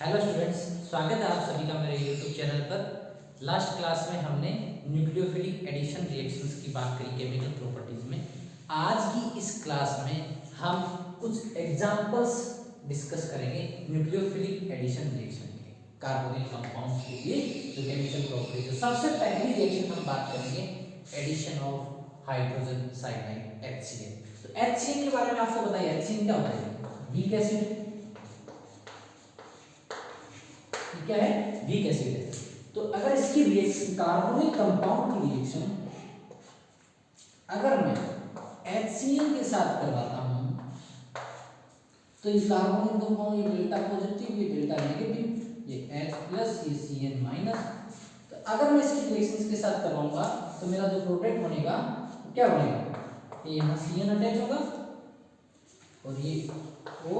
Hello students, स्वागत है आप सभी का मेरे यूट्यूब चैनल पर। लास्ट क्लास में हमने न्यूक्लियोफिलिक एडिशन रिएक्शंस की बात करी केमिकल प्रॉपर्टीज में। आज की इस क्लास में हम कुछ एग्जांपल्स डिस्कस करेंगे न्यूक्लियोफिलिक एडिशन रिएक्शन के, कार्बोनिल कंपाउंड्स के लिए जो केमिकल प्रॉपर्टीज है। सबसे पहली रिएक्शन हम बात करेंगे addition of hydrogen cyanide HCl। तो HCl के बारे में आपको बताइए, HCl क्या होता है? Weak acid. क्या है? वीक एसिड है। तो अगर इसकी रिएक्शन कार्बोनिल कंपाउंड की रिएक्शन अगर मैं HCl के साथ करवाता हूं तो ये कार्बोनिल कंपाउंड, ये डेल्टा पॉजिटिव, ये डेल्टा नेगेटिव, ये H+ ये Cn माइनस। तो अगर मैं इसकी रिएक्शन के साथ करवाऊंगा तो मेरा जो प्रोडक्ट बनेगा वो क्या बनेगा? ये यहाँ Cn अटैच होगा और ये O,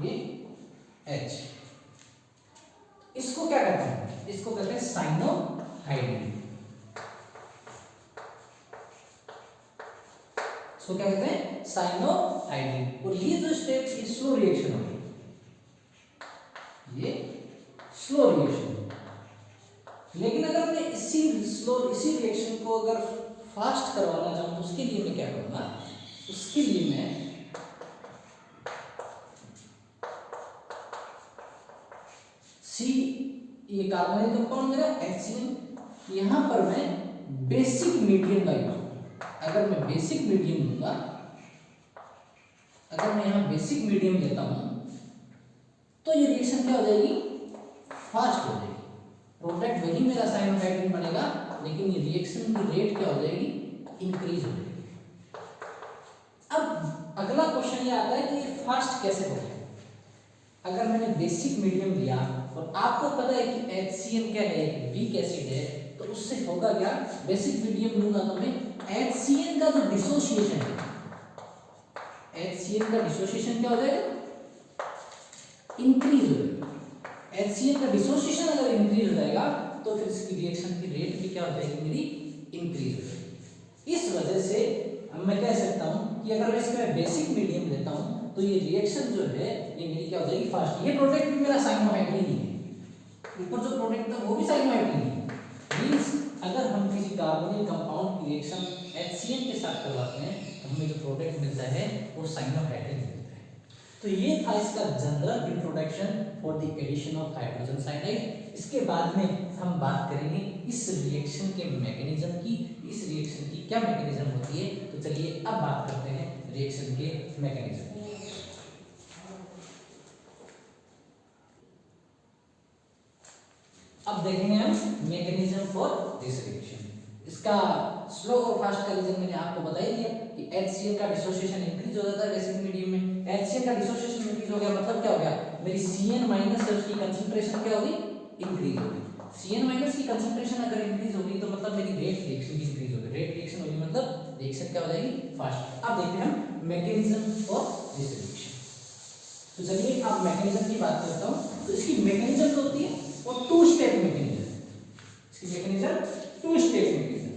ये H। इसको क्या कहते हैं? इसको कहते हैं साइनोहाइड्रिन। इसको क्या कहते हैं? साइनोहाइड्रिन। और ये जो स्टेप, ये स्लो रिएक्शन होगी, ये स्लो रिएक्शन। लेकिन अगर मैं इसी रिएक्शन को अगर फास्ट करवाना चाहूं तो उसके लिए मैं क्या करूंगा? उसके लिए मैं ये कार्बोनिल कंपाउंड मेरा HCl, यहां पर मैं बेसिक मीडियम का यूज, अगर मैं बेसिक मीडियम लूंगा, अगर मैं यहां बेसिक मीडियम लेता हूं तो ये रिएक्शन क्या हो जाएगी? फास्ट हो जाएगी। प्रोडक्ट वही मेरा साइनोहाइड्रिन बनेगा, लेकिन ये रिएक्शन की रेट क्या हो जाएगी? इंक्रीज हो जाएगी। अब अगला क्वेश्चन ये आता है कि ये फास्ट कैसे होगा? अगर मैंने बेसिक मीडियम लिया और आपको पता है कि HCl क्या है? वीक एसिड है, तो उससे होगा क्या? बेसिक मीडियम लूंगा तो मैं HCl का जो डिसोसिएशन है, HCl का डिसोसिएशन क्या हो जाएगा? इंक्रीज हो जाएगा। HCl का डिसोसिएशन अगर इंक्रीज हो जाएगा तो फिर इसकी रिएक्शन की रेट भी क्या हो जाएगी? मेरी इंक्रीज हो जाएगी। इस वजह से मैं कह सकता हूं कि अगर मैं इसमें बेसिक मीडियम लेता हूं तो ये रिएक्शन जो है ये मेरी क्या हो जाएगी? फास्ट। ये प्रोडक्ट भी मेरा साइनोहाइड्रिन ही है, ऊपर जो प्रोडक्ट था वो भी साइनोहाइड्रिन ही है। मींस अगर हम किसी कार्बोनिल कंपाउंड की रिएक्शन HCl के साथ करवाते हैं तो हमें जो प्रोडक्ट मिलता है वो साइनोहाइड्रिन मिलता है। तो ये था इसका general introduction for the addition of hydrogen cyanide. इसके बाद में हम बात करेंगे इस रिएक्शन के मैकेनिज्म की, इस रिएक्शन की क्या मैकेनिज्म होती है। तो चलिए अब बात करते हैं रिएक्शन के मैकेनिज्म। अब देखेंगे हम मैकेनिज्म फॉर दिस रिएक्शन। इसका स्लो और फास्ट का रीजन मैंने आपको बता ही दिया कि HCl का डिसोसिएशन इंक्रीज हो जाता है बेसिक मीडियम में। HCl का डिसोसिएशन इंक्रीज हो गया मतलब क्या हो गया? मेरी Cn माइनस है उसकी कंसंट्रेशन क्या होगी? इंक्रीज होगी। Cn माइनस की कंसंट्रेशन अगर इंक्रीज होगी तो मतलब मेरी रेट रिएक्शन की इंक्रीज होगी। रेट रिएक्शन होगी मतलब रिएक्शन क्या हो जाएगी? फास्ट। अब देखते हैं हम मैकेनिज्म फॉर दिस रिएक्शन। तो चलिए अब मैकेनिज्म की बात करता हूं। तो इसकी मैकेनिज्म जो होती है वो टू स्टेप मैकेनिज्म। इसकी mechanism two step mechanism.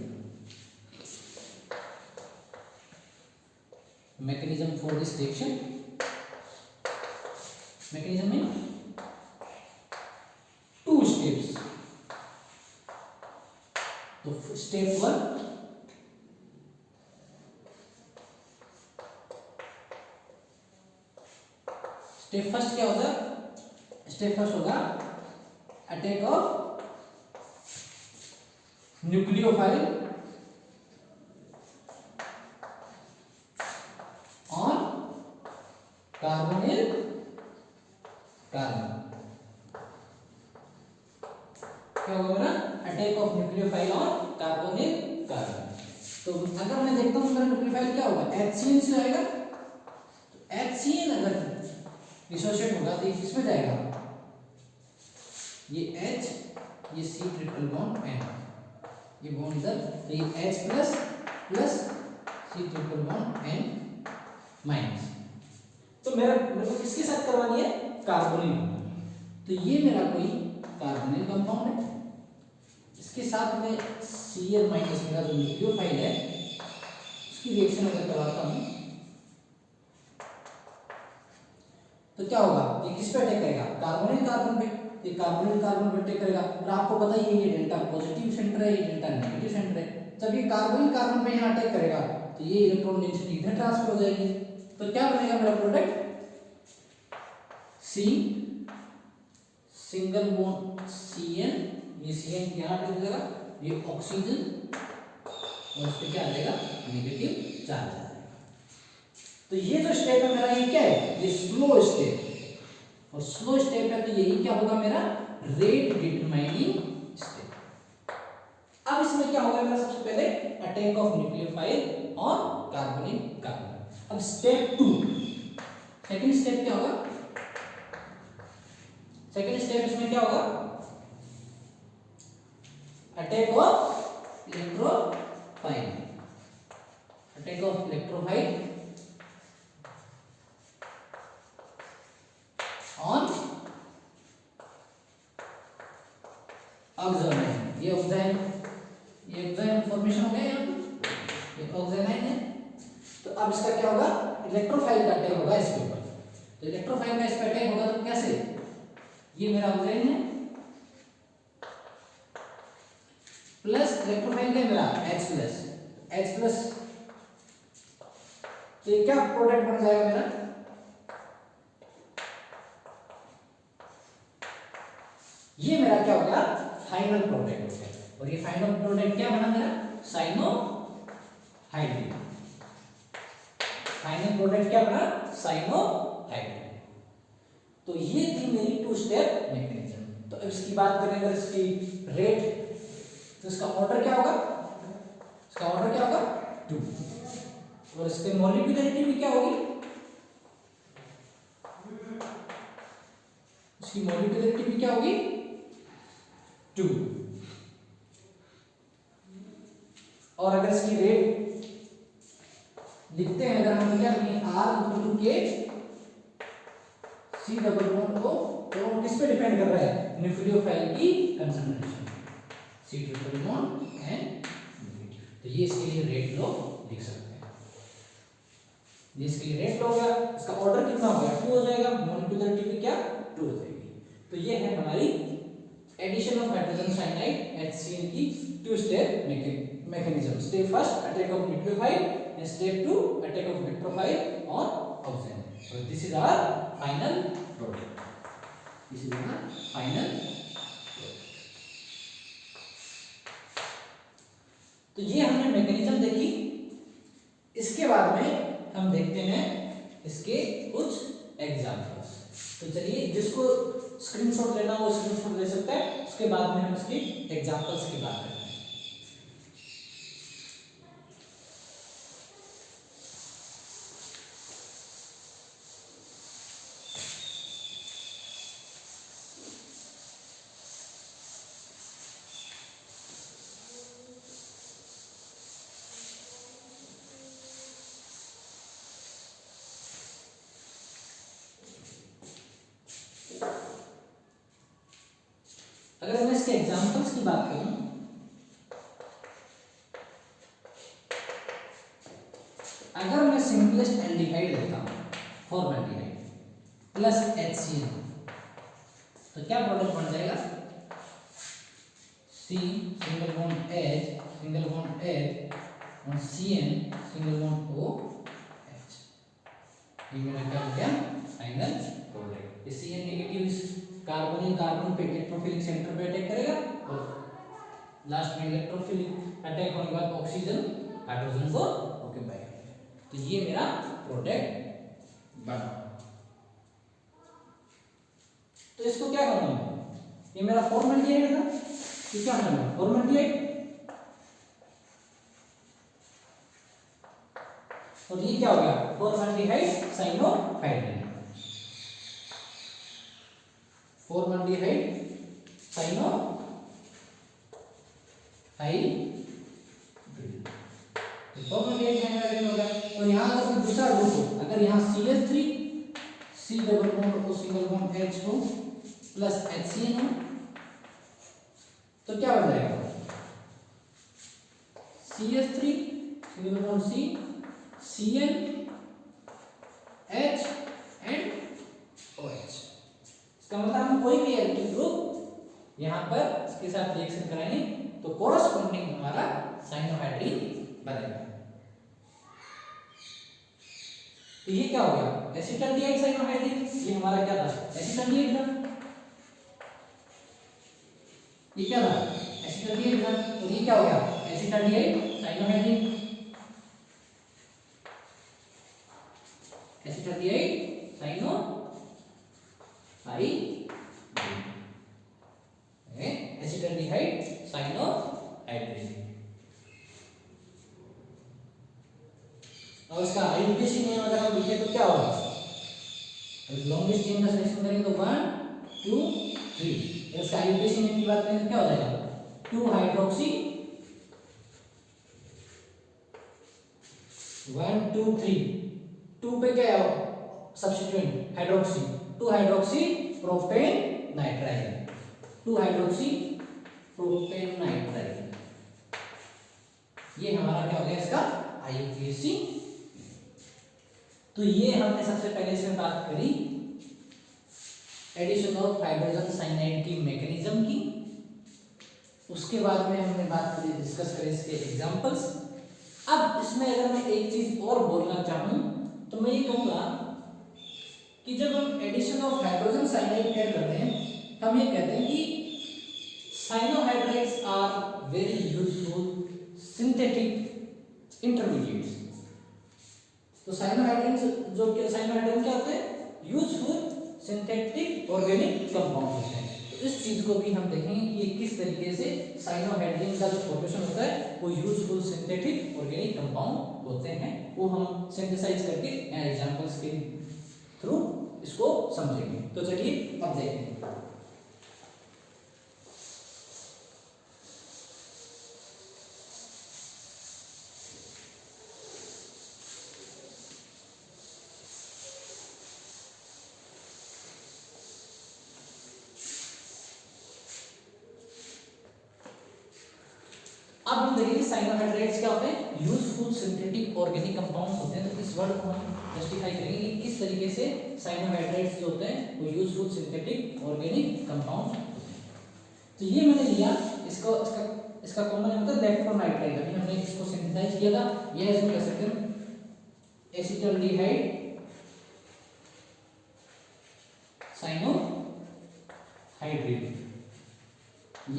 Mechanism for this reaction, mechanism में टू स्टेप्स। तो स्टेप 1, स्टेप फर्स्ट क्या होगा? स्टेप फर्स्ट होगा attack of nucleophile on carbonyl carbon. क्या होगा मेरा? Attack of nucleophile on carbonyl carbon. तो अगर मैं देखता हूं मेरा न्यूक्लियोफाइल क्या होगा? HCl से आएगा। तो HCl अगर डिसोसिएट होगा तो ये किसमें जाएगा? ये H, ये C ट्रिपल बॉन्ड N, ये बॉन्ड इधर, तो ये H plus plus C triple bond N minus. तो मेरे को किसके साथ करवानी है? कार्बोनिल। तो ये मेरा कोई कार्बोनिल कंपाउंड है, इसके साथ में Cl माइनस मेरा जो न्यूक्लियोफाइल है उसकी रिएक्शन अगर करवाता हूं तो क्या होगा? ये किस पे अटैक करेगा? कार्बोनिल कार्बन पे, ये कार्बोनिल कार्बन पे अटैक करेगा। और आपको पता ही है ये डेल्टा पॉजिटिव सेंटर है, ये डेल्टा नेगेटिव सेंटर है। जब ये कार्बोनिल कार्बन पे यहाँ अटैक करेगा तो ये इलेक्ट्रॉन डेंसिटी इधर ट्रांसफर हो जाएगी। तो क्या बनेगा मेरा product, C single bond Cn, ये Cn यहाँ अटैक हो जाएगा, ये ऑक्सीजन और उस पर क्या आ जाएगा, नेगेटिव चार्ज आ जाएगा। तो ये जो स्टेप है मेरा, ये क्या है, ये स्लो स्टेप, और स्लो स्टेप है तो यही क्या होगा मेरा, रेट डिटरमाइनिंग स्टेप। अब इसमें क्या होगा मेरा, सबसे पहले attack of nucleophile on carbonyl carbon. अब स्टेप 2, सेकंड स्टेप क्या होगा, सेकंड स्टेप इसमें क्या होगा, attack of electrophile, attack of electrophile on oxide. ये ऑक्साइड फॉर्मेशन हो गया यहाँ पे, ये ऑक्साइड है। तो अब इसका क्या होगा, इलेक्ट्रोफाइल का अटैक होगा इसके ऊपर। तो इलेक्ट्रोफाइल का इस पर अटैक होगा तो कैसे, ये मेरा ऑक्साइड है प्लस इलेक्ट्रोफाइल का मेरा H प्लस, तो ये क्या प्रोडक्ट बन जाएगा मेरा, ये मेरा क्या हो गया, फाइनल प्रोडक्ट हो गया। और ये फाइनल प्रोडक्ट क्या बना मेरा, साइनोहाइड्रिन। फाइनल प्रोडक्ट क्या बना, साइनोहाइड्रिन। तो ये थी मेरी 2 स्टेप मैकेनिज्म। तो अब इसकी बात करें अगर इसकी रेट, तो इसका ऑर्डर क्या होगा, इसका ऑर्डर क्या होगा 2, और इसके मॉलिक्यूलरिटी भी क्या होगी, इसकी मॉलिक्यूलरिटी भी क्या होगी 2। और अगर इसकी रेट लिखते हैं, अगर हम क्या लिखें, R = K C double bond O, तो किस पे डिपेंड कर रहा है, न्यूक्लियोफाइल की concentration, C triple bond and negative. तो ये इसके लिए रेट लो लिख सकते हैं, ये इसके लिए रेट लो हो गया। इसका ऑर्डर कितना हो गया, 2 हो जाएगा, मॉलिक्यूलरिटी भी क्या 2 हो जाएगी। तो ये है हमारी addition of hydrogen cyanide HCl की 2 step mechanism. Step first, attack of nucleophile, and step 2, attack of electrophile on oxygen. So this is our final product. This is our final product. तो ये हमने मैकेनिज्म देखी। इसके बाद में हम देखते हैं इसके कुछ एग्जांपल्स। तो चलिए, जिसको स्क्रीनशॉट लेना वो स्क्रीनशॉट ले सकता है, उसके बाद में हम इसके एग्जांपल्स की बात करते हैं। अगर मैं इसके एग्जांपल्स की बात करूं, अगर मैं सिंपलेस्ट एल्डिहाइड लेता हूं, फॉर्मल्डिहाइड प्लस HCl, तो क्या प्रोडक्ट बन जाएगा, C single bond H single bond H और Cn सिंगल बॉन्ड OH। ये मेरा क्या हो गया, फाइनल प्रोडक्ट। ये Cn नेगेटिव कार्बोनिल कार्बन पे इलेक्ट्रोफिलिक सेंटर पे अटैक करेगा, और लास्ट में इलेक्ट्रोफिलिक अटैक होने के बाद ऑक्सीजन हाइड्रोजन को ऑक्यूपाई करेगा। तो ये मेरा प्रोडक्ट बना। तो इसको क्या करना है, ये मेरा फॉर्मल्डिहाइड था, ये क्या करना है, फॉर्मल्डिहाइड, और ये क्या हो गया, formaldehyde cyanohydrin, formaldehyde cyanohydrin. Formaldehyde cyanohydrin हो गया। और यहाँ अगर दूसरा ग्रुप हो, अगर यहाँ CH3 C double bond O single bond H हो प्लस HCN हो, तो क्या बन जाएगा, CH3 single bond C Cn H and OH। इसका मतलब हम कोई भी एल्किल ग्रुप यहाँ पर इसके साथ रिएक्शन कराएंगे तो कोरस्पोंडिंग हमारा साइनोहाइड्रिन बनेगा। तो ये क्या हो गया, एसिटाल्डिहाइड साइनोहाइड्रिन, ये हमारा क्या था, एसिटाल्डिहाइड था, ये क्या था, एसिटाल्डिहाइड था, और ये क्या हो गया, acetaldehyde cyanohydrin, acetaldehyde cyanohydrin, acetaldehyde cyanohydrin. और इसका आईयूपीएसी नेम अगर हम लिखे तो क्या होगा, लॉन्गेस्ट चेन का सिलेक्शन करेंगे तो 1 2 3, इसका आईयूपीएसी नेम की बात करें तो क्या हो जाएगा, 2 हाइड्रोक्सी 1 2 3, 2 पे क्या है substituent hydroxy, 2 hydroxy propane nitrile, 2 hydroxy propane nitrile, ये हमारा क्या हो गया इसका आईयूपीएसी। तो ये हमने सबसे पहले इसमें बात करी एडिशन ऑफ हाइड्रोजन साइनाइड की मैकेनिज्म की, उसके बाद में हमने बात करी, डिस्कस करी इसके एग्जांपल्स। अब इसमें अगर मैं एक चीज और बोलना चाहूं तो मैं ये कहूंगा कि जब हम एडिशन ऑफ हाइड्रोजन साइनाइड क्या करते हैं, हम ये कहते हैं कि cyanohydrides are very useful synthetic intermediates. तो साइनोहाइड्रिन जो कि साइनोहाइड्रिन क्या होते हैं, यूजफुल सिंथेटिक ऑर्गेनिक कंपाउंड होते हैं। तो इस चीज को भी हम देखेंगे कि ये किस तरीके से साइनोहाइड्रिन का जो फॉर्मेशन होता है वो यूजफुल सिंथेटिक ऑर्गेनिक कंपाउंड होते हैं, वो हम सिंथेसाइज करके एग्जांपल्स के थ्रू इसको समझेंगे। तो चलिए अब देखते हैं। अब हम देखेंगे साइनोहाइड्राइड्स क्या होते हैं, यूजफुल सिंथेटिक ऑर्गेनिक कंपाउंड्स होते हैं। तो इस वर्ड को हम जस्टिफाई करेंगे कि किस तरीके से साइनोहाइड्राइड्स जो होते हैं वो यूजफुल सिंथेटिक ऑर्गेनिक कंपाउंड्स होते हैं। तो ये मैंने लिया, इसका कॉमन है मतलब इलेक्ट्रोनाइट्राइल, अभी हमने इसको सिंथेसाइज किया था, ये इसमें कह सकते हैं एसिटाल्डिहाइड साइनोहाइड्रिन,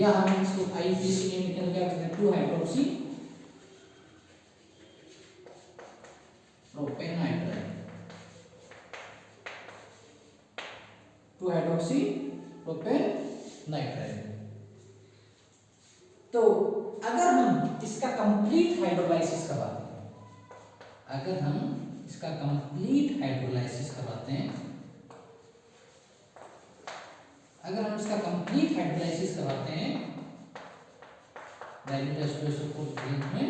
या हम इसको आईयूपीएसी नेम लिखें तो क्या करते हैं, 2 hydroxy propane nitrile, 2 hydroxy propane nitrile. तो अगर हम इसका कंप्लीट हाइड्रोलाइसिस करवाते हैं, अगर हम इसका कंप्लीट हाइड्रोलाइसिस करवाते हैं, अगर हम इसका कंप्लीट हाइड्रोलाइसिस करवाते हैं डाइल्यूट H2SO4 में,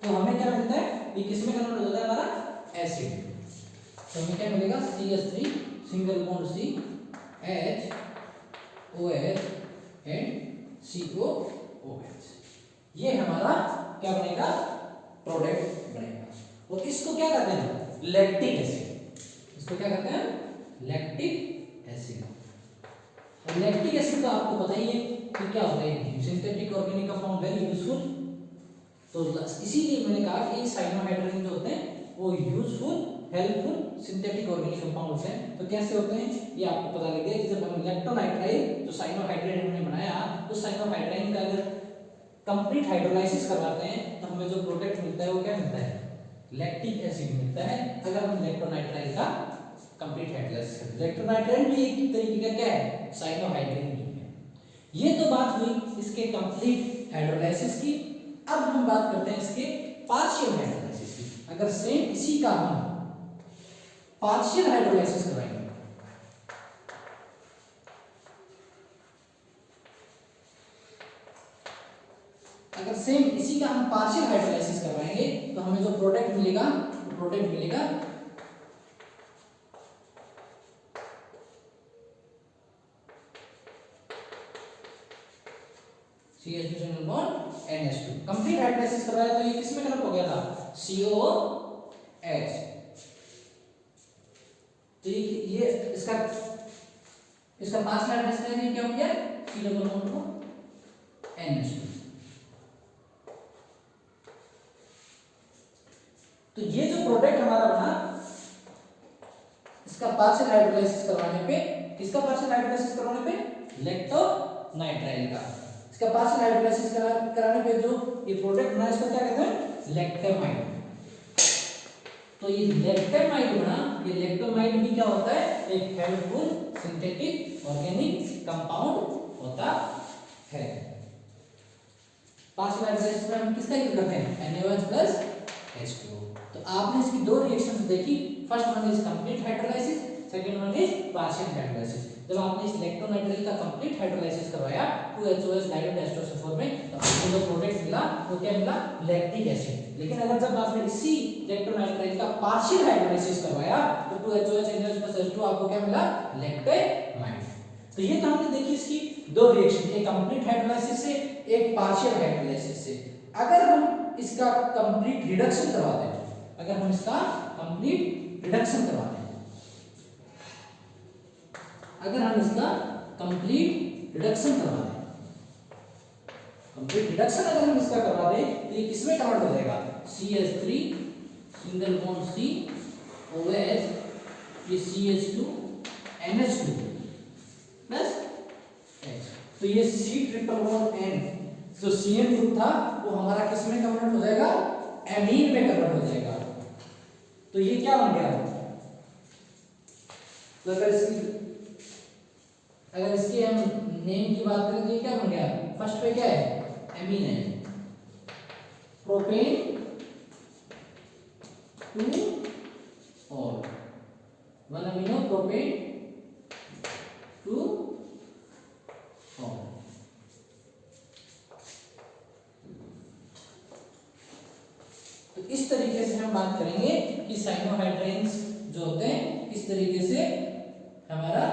तो हमें क्या मिलता है, ये किसमें कन्वर्ट हो जाता है हमारा एसिड। तो हमें क्या मिलेगा, CH3 single bond C H OH and COOH, ये हमारा क्या बनेगा, प्रोडक्ट बनेगा। और इसको क्या कहते हैं, लैक्टिक एसिड, इसको क्या कहते हैं, लैक्टिक एसिड। और लैक्टिक एसिड तो आपको पता ही है कि क्या होता है, synthetic organic compound very useful. तो इसीलिए मैंने कहा कि साइनोहाइड्रिन जो होते हैं वो useful helpful synthetic organic compound होते हैं। तो कैसे होते हैं ये आपको पता लग गया कि जब हम इलेक्ट्रोनाइट्राइल जो साइनोहाइड्राइड हमने बनाया, तो साइनोहाइड्राइड का अगर कंप्लीट हाइड्रोलाइसिस करवाते हैं तो हमें जो प्रोडक्ट मिलता है वो क्या मिलता है, लैक्टिक एसिड मिलता है। अगर हम इलेक्ट्रोनाइट्राइल का कंप्लीट हाइड्रोलाइसिस करते हैं, इलेक्ट्रोनाइट्राइल भी एक तरीके का क्या है, साइनोहाइड्रिन ही है। ये तो बात हुई इसके कंप्लीट हाइड्रोलाइसिस की। अब हम बात करते हैं इसके पार्शियल हाइड्रोलाइसिस की। अगर सेम इसी का हम पार्शियल हाइड्रोलाइसिस करवाएंगे, अगर सेम इसी का हम पार्शियल हाइड्रोलाइसिस करवाएंगे तो हमें जो प्रोडक्ट मिलेगा वो प्रोडक्ट मिलेगा CH2 single bond NH2। Complete hydrolysis करवाया तो ये किसमें कन्वर्ट हो गया था, COH। तो ये इसका पार्शियल हाइड्रोलाइसिस ये क्या हो गया, C डबल बॉन्ड को NH2। तो ये जो प्रोडक्ट हमारा बना, इसका पार्शियल हाइड्रोलाइसिस करवाने पे, किसका पार्शियल हाइड्रोलाइसिस करवाने पे, लैक्टोनाइट्राइल का। इसका पार्शियल हाइड्रोलाइसिस कराने पे जो ये प्रोडक्ट बना, इसको क्या कहते हैं, लैक्टेमाइड। तो ये लैक्टेमाइड बना, ये लैक्टेमाइड भी क्या होता है, एक हेल्पफुल सिंथेटिक ऑर्गेनिक कंपाउंड होता है। पार्शियल हाइड्रोलाइसिस में हम किसका यूज करते हैं, NaOH प्लस H2O। तो आपने इसकी दो रिएक्शंस देखी, first one is complete hydrolysis, second one is partial hydrolysis. जब आपने इस लैक्टोनाइट्राइल का कंप्लीट हाइड्रोलाइसिस करवाया 2HOS डाइओडेस्टोसल्फोर में, तो आपको जो प्रोडक्ट मिला वो क्या मिला, लैक्टिक एसिड। लेकिन अगर जब आपने इसी लैक्टोनाइट्राइल का पार्शियल हाइड्रोलाइसिस करवाया तो 2HOS NaOH प्लस H2O आपको क्या मिला, लैक्टेमाइड। तो ये तो हमने देखी इसकी दो रिएक्शन, एक कंप्लीट हाइड्रोलाइसिस से, एक पार्शियल हाइड्रोलाइसिस से। अगर हम इसका कंप्लीट रिडक्शन करवाते हैं, अगर हम इसका कंप्लीट रिडक्शन करवाते हैं, अगर हम इसका कंप्लीट रिडक्शन करवाते हैं, कंप्लीट रिडक्शन अगर हम इसका करवा दें तो ये किसमें कन्वर्ट हो जाएगा, CH3 single bond C OH, ये CH2 NH2 प्लस H। तो ये C ट्रिपल बॉन्ड N जो CN ग्रुप था वो हमारा किसमें कन्वर्ट हो जाएगा, एमीन में कन्वर्ट हो जाएगा। तो ये क्या बन गया, तो अगर इसकी हम नेम की बात करें तो ये क्या बन गया, फर्स्ट पे क्या है, एमीन है, प्रोपेन 2 और 1 अमीनो प्रोपेन 2 और। तो इस तरीके से हम बात करेंगे कि साइनोहाइड्रेन्स जो होते हैं इस तरीके से हमारा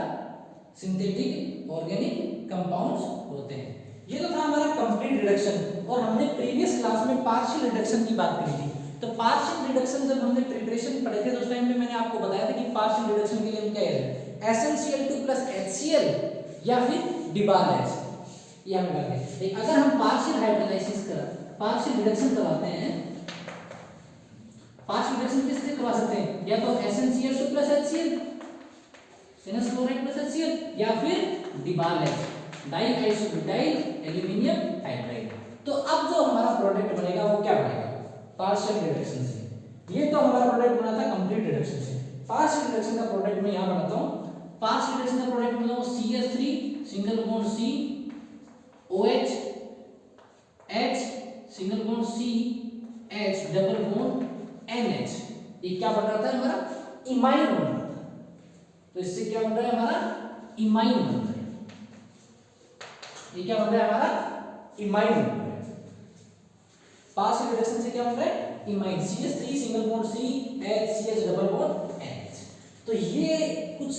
सिंथेटिक ऑर्गेनिक कंपाउंड्स होते हैं। ये तो था हमारा कंप्लीट रिडक्शन, और हमने प्रीवियस क्लास में पार्शियल रिडक्शन की बात करी थी। तो पार्शियल रिडक्शन जब हमने प्रिपरेशन पढ़े थे तो उस टाइम पे मैंने आपको बताया था कि पार्शियल रिडक्शन के लिए हम क्या है, SnCl2 प्लस HCl या फिर डिबाल-H, ये हम करते हैं। अगर हम पार्शियल हाइड्रोलाइसिस पार्शियल रिडक्शन करवाते हैं, पार्शियल रिडक्शन किससे करवा सकते हैं, या तो SnCl2 plus HCl, सिनस chloride plus HCl, या फिर डिबाल-H, डाइआइसोब्यूटाइल एल्यूमिनियम हाइड्राइड। तो अब जो हमारा प्रोडक्ट बनेगा वो क्या बनेगा, पार्शियल रिडक्शन से। ये तो हमारा प्रोडक्ट बना था कंप्लीट रिडक्शन से। पार्शियल रिडक्शन का प्रोडक्ट मैं यहां बनाता हूं, पार्शियल रिडक्शन का प्रोडक्ट बनाता हूं CH3 single bond C OH H single bond C H double bond NH। ये क्या बन रहा था हमारा, इमाइन बन रहा था। तो इससे क्या बन रहा है हमारा, इमाइन बन रहा है। ये क्या बन रहा है हमारा, इमाइन बन रहा है। पार्शियल रिडक्शन से क्या बन रहा है, imine, CH3 single bond C H CH double bond NH। तो ये कुछ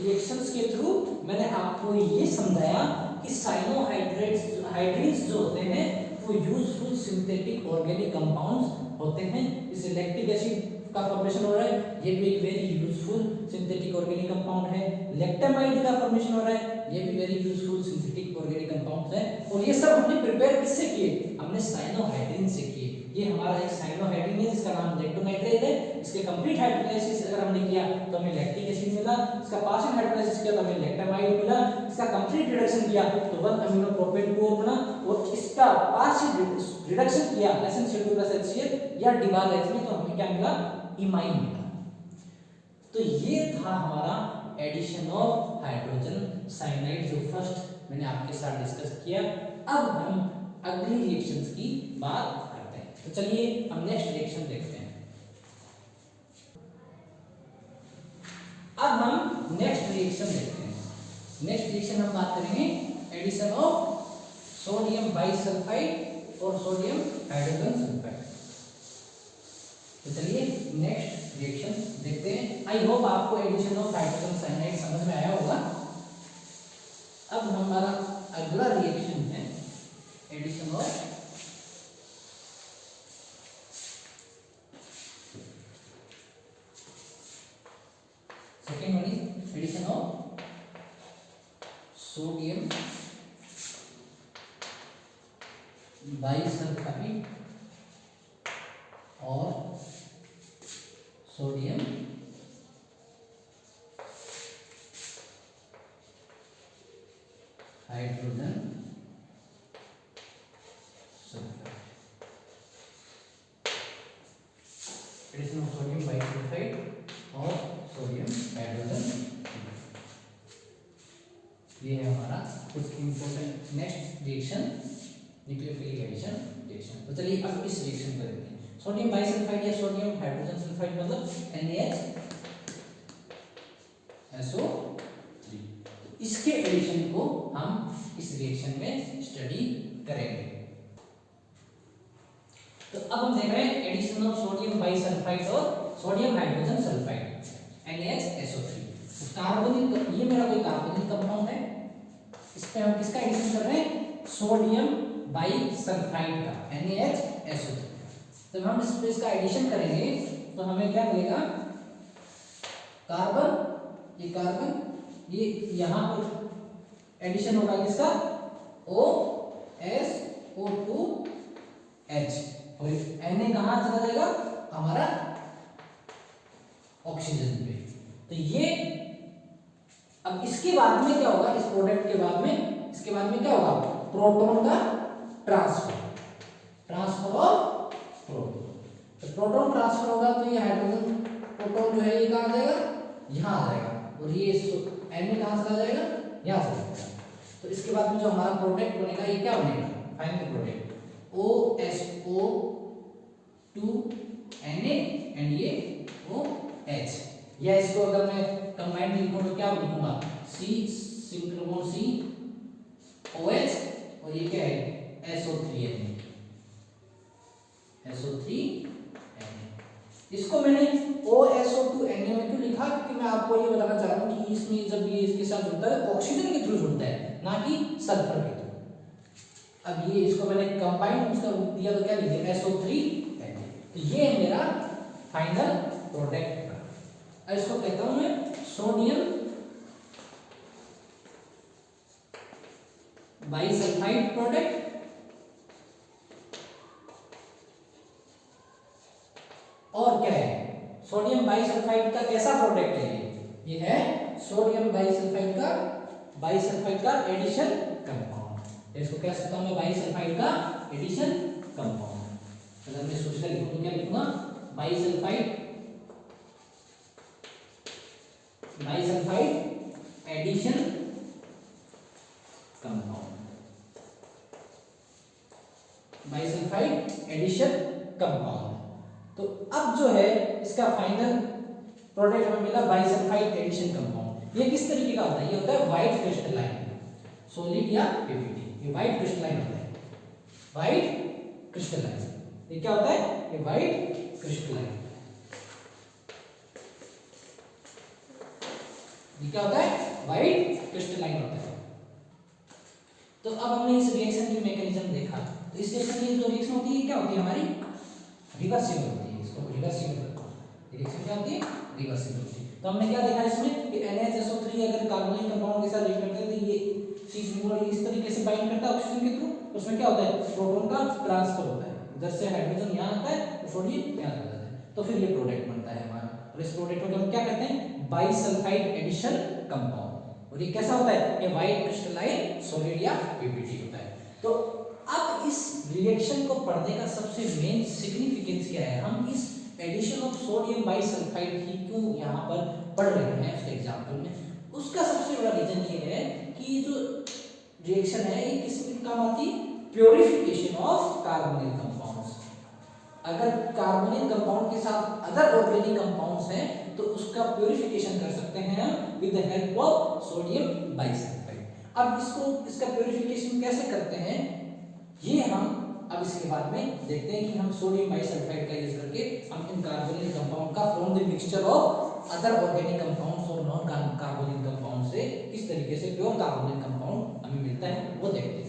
रिएक्शंस के थ्रू मैंने आपको ये समझाया कि साइनोहाइड्रेट्स जो होते हैं वो यूजफुल सिंथेटिक ऑर्गेनिक कंपाउंड्स होते हैं। जैसे लैक्टिक एसिड का फॉर्मेशन हो रहा है, ये भी एक very useful synthetic organic compound है। लैक्टेमाइड का फॉर्मेशन हो रहा है, ये भी very useful synthetic organic compounds है। और ये सब हमने प्रिपेयर किससे किए, हमने साइनोहाइड्रिन से किए। ये हमारा एक साइनोहाइड्रिन है जिसका नाम लैक्टोनाइट्राइल है। इसके कंप्लीट हाइड्रोलाइसिस अगर हमने किया तो हमें लैक्टिक एसिड मिला, इसका पार्शियल हाइड्रोलाइसिस किया तो हमें लैक्टेमाइड मिला, इसका कंप्लीट रिडक्शन किया तो 1 अमीनो प्रोपेन 2 बना, और इसका पार्शियल रिडक्शन किया SnCl2 प्लस HCl या डिबाल-H में तो हमें क्या मिला, इमाइन मिला। तो ये था हमारा एडिशन ऑफ हाइड्रोजन साइनाइड जो फर्स्ट मैंने आपके साथ डिस्कस किया। अब हम अगली रिएक्शंस की बात करते हैं। तो चलिए हम नेक्स्ट रिएक्शन देखते हैं। अब हम नेक्स्ट रिएक्शन देखते हैं। नेक्स्ट रिएक्शन हम बात करेंगे एडिशन ऑफ सोडियम बाइसल्फाइड और सोडियम हाइड्रोजन सल्फाइड। तो चलिए नेक्स्ट रिएक्शन देखते हैं। आई होप आपको एडिशन ऑफ हाइड्रोजन साइनाइड समझ में आया होगा। अब हमारा अगला रिएक्शन है addition of Second one is addition of sodium bisulfite or sodium hydrogen sulfide. Addition of sodium bisulfite और सोडियम हाइड्रोजन सल्फाइड, ये है हमारा कुछ important next reaction nucleophilic addition reaction. तो चलिए अब इस रिएक्शन को देखते हैं। सोडियम बाइसल्फाइड या सोडियम हाइड्रोजन सल्फाइड मतलब NaHSO3। इसके एडिशन को हम इस रिएक्शन में स्टडी करेंगे। तो अब हम देख रहे हैं एडिशन ऑफ सोडियम बाइसल्फाइड और sodium hydrogen sulphide NaHSO3। Carbonic, ये मेरा कोई कार्बोनिक कंपाउंड है, इस पे हम किसका एडिशन कर रहे हैं? सोडियम बाइसल्फाइड का NaHSO3। जब हम इस पे इसका एडिशन करेंगे तो हमें क्या मिलेगा? कार्बन, ये कार्बन, ये यहाँ पर एडिशन होगा किसका? OSO2H और Na कहाँ चला जाएगा? हमारा ऑक्सीजन पे। तो ये अब इसके बाद में क्या होगा? इस प्रोडक्ट के बाद में, इसके बाद में क्या होगा? प्रोटॉन का ट्रांसफर ऑफ प्रोटॉन। तो प्रोटॉन ट्रांसफर होगा तो ये हाइड्रोजन प्रोटॉन जो है ये कहाँ आ जाएगा? यहाँ आ जाएगा और ये Na कहाँ चला जाएगा? यहाँ चला जाएगा। तो इसके बाद में जो हमारा प्रोडक्ट बनेगा ये क्या बनेगा? फाइनल प्रोडक्ट OSO2Na एंड ये OH। या इसको अगर मैं कंबाइंड लिखूं तो क्या लिखूंगा? C सिंक्रोमोन C OH और ये क्या है? SO3Na। इसको मैंने OSO2Na में क्यों लिखा? क्योंकि मैं आपको ये बताना चाह रहा हूँ कि इसमें जब ये इसके साथ जुड़ता है ऑक्सीजन के थ्रू जुड़ता है, ना कि सल्फर के थ्रू। अब ये इसको मैंने कंबाइंड उसका रूप दिया तो क्या लिख दिया? SO3Na। तो ये है मेरा फाइनल प्रोडक्ट। अब इसको कहता हूं मैं सोडियम बाइसल्फाइड प्रोडक्ट और क्या है? सोडियम बाइसल्फाइड का कैसा प्रोडक्ट है? ये है सोडियम बाइसल्फाइड का एडिशन कंपाउंड। इसको कह सकता हूं मैं बाइसल्फाइड का एडिशन कंपाउंड। अगर मैं सोचकर लिखूं तो क्या लिखूंगा? Bisulphide addition compound, bisulphide addition compound. तो अब जो है इसका फाइनल प्रोडक्ट हमें मिला बाइसल्फाइड एडिशन कंपाउंड। ये किस तरीके का होता है? ये होता है व्हाइट क्रिस्टलाइन, सॉलिड या PVD। ये व्हाइट क्रिस्टलाइन होता है, व्हाइट क्रिस्टलाइन। ये क्या होता है? ये व्हाइट क्रिस्टलाइन। ये क्या होता है? व्हाइट क्रिस्टलाइन होता है। तो अब हमने इस रिएक्शन की मैकेनिज्म देखा। तो इस रिएक्शन की जो रिएक्शन होती है क्या होती है? हमारी रिवर्सिबल होती है। इसको रिवर्सिबल करते हैं। रिएक्शन क्या होती है? रिवर्सिबल होती है। तो हमने क्या देखा इसमें कि NaHSO3 अगर कार्बोनिक कंपाउंड के साथ रिएक्ट करते हैं तो ये C इस तरीके से बाइंड करता है ऑक्सीजन के थ्रू। उसमें क्या होता है? प्रोटॉन का ट्रांसफर होता है, इधर से हाइड्रोजन यहाँ आता है तो सोडियम यहाँ चला जाता है। तो फिर ये प्रोडक्ट बनता है हमारा। और इस प्रोडक्ट को हम क्या कहते हैं? Bisulphide addition compound. और ये कैसा होता है? ये व्हाइट क्रिस्टलाइन सॉलिड या PVD होता है। तो अब इस रिएक्शन को पढ़ने का सबसे मेन सिग्निफिकेंस क्या है? हम इस एडिशन ऑफ सोडियम बाइसल्फाइड की क्यों यहाँ पर पढ़ रहे हैं उसके एग्जाम्पल में? उसका सबसे बड़ा रीजन ये है कि जो रिएक्शन है ये किस में काम आती है? Purification of carbonyl compounds. अगर कार्बोनिल कंपाउंड के साथ अदर ऑर्गेनिक कंपाउंड्स हैं तो उसका प्योरिफिकेशन कर सकते हैं हम with the help of sodium bisulphide. अब इसका प्योरिफिकेशन कैसे करते हैं ये हम अब इसके बाद में देखते हैं कि हम सोडियम बाइसल्फाइड का यूज करके हम इन कार्बोनिल कंपाउंड का from the mixture of other organic compounds और नॉन कार्बोनिल कंपाउंड से किस तरीके से प्योर कार्बोनिल कंपाउंड हमें मिलता है वो देखते हैं।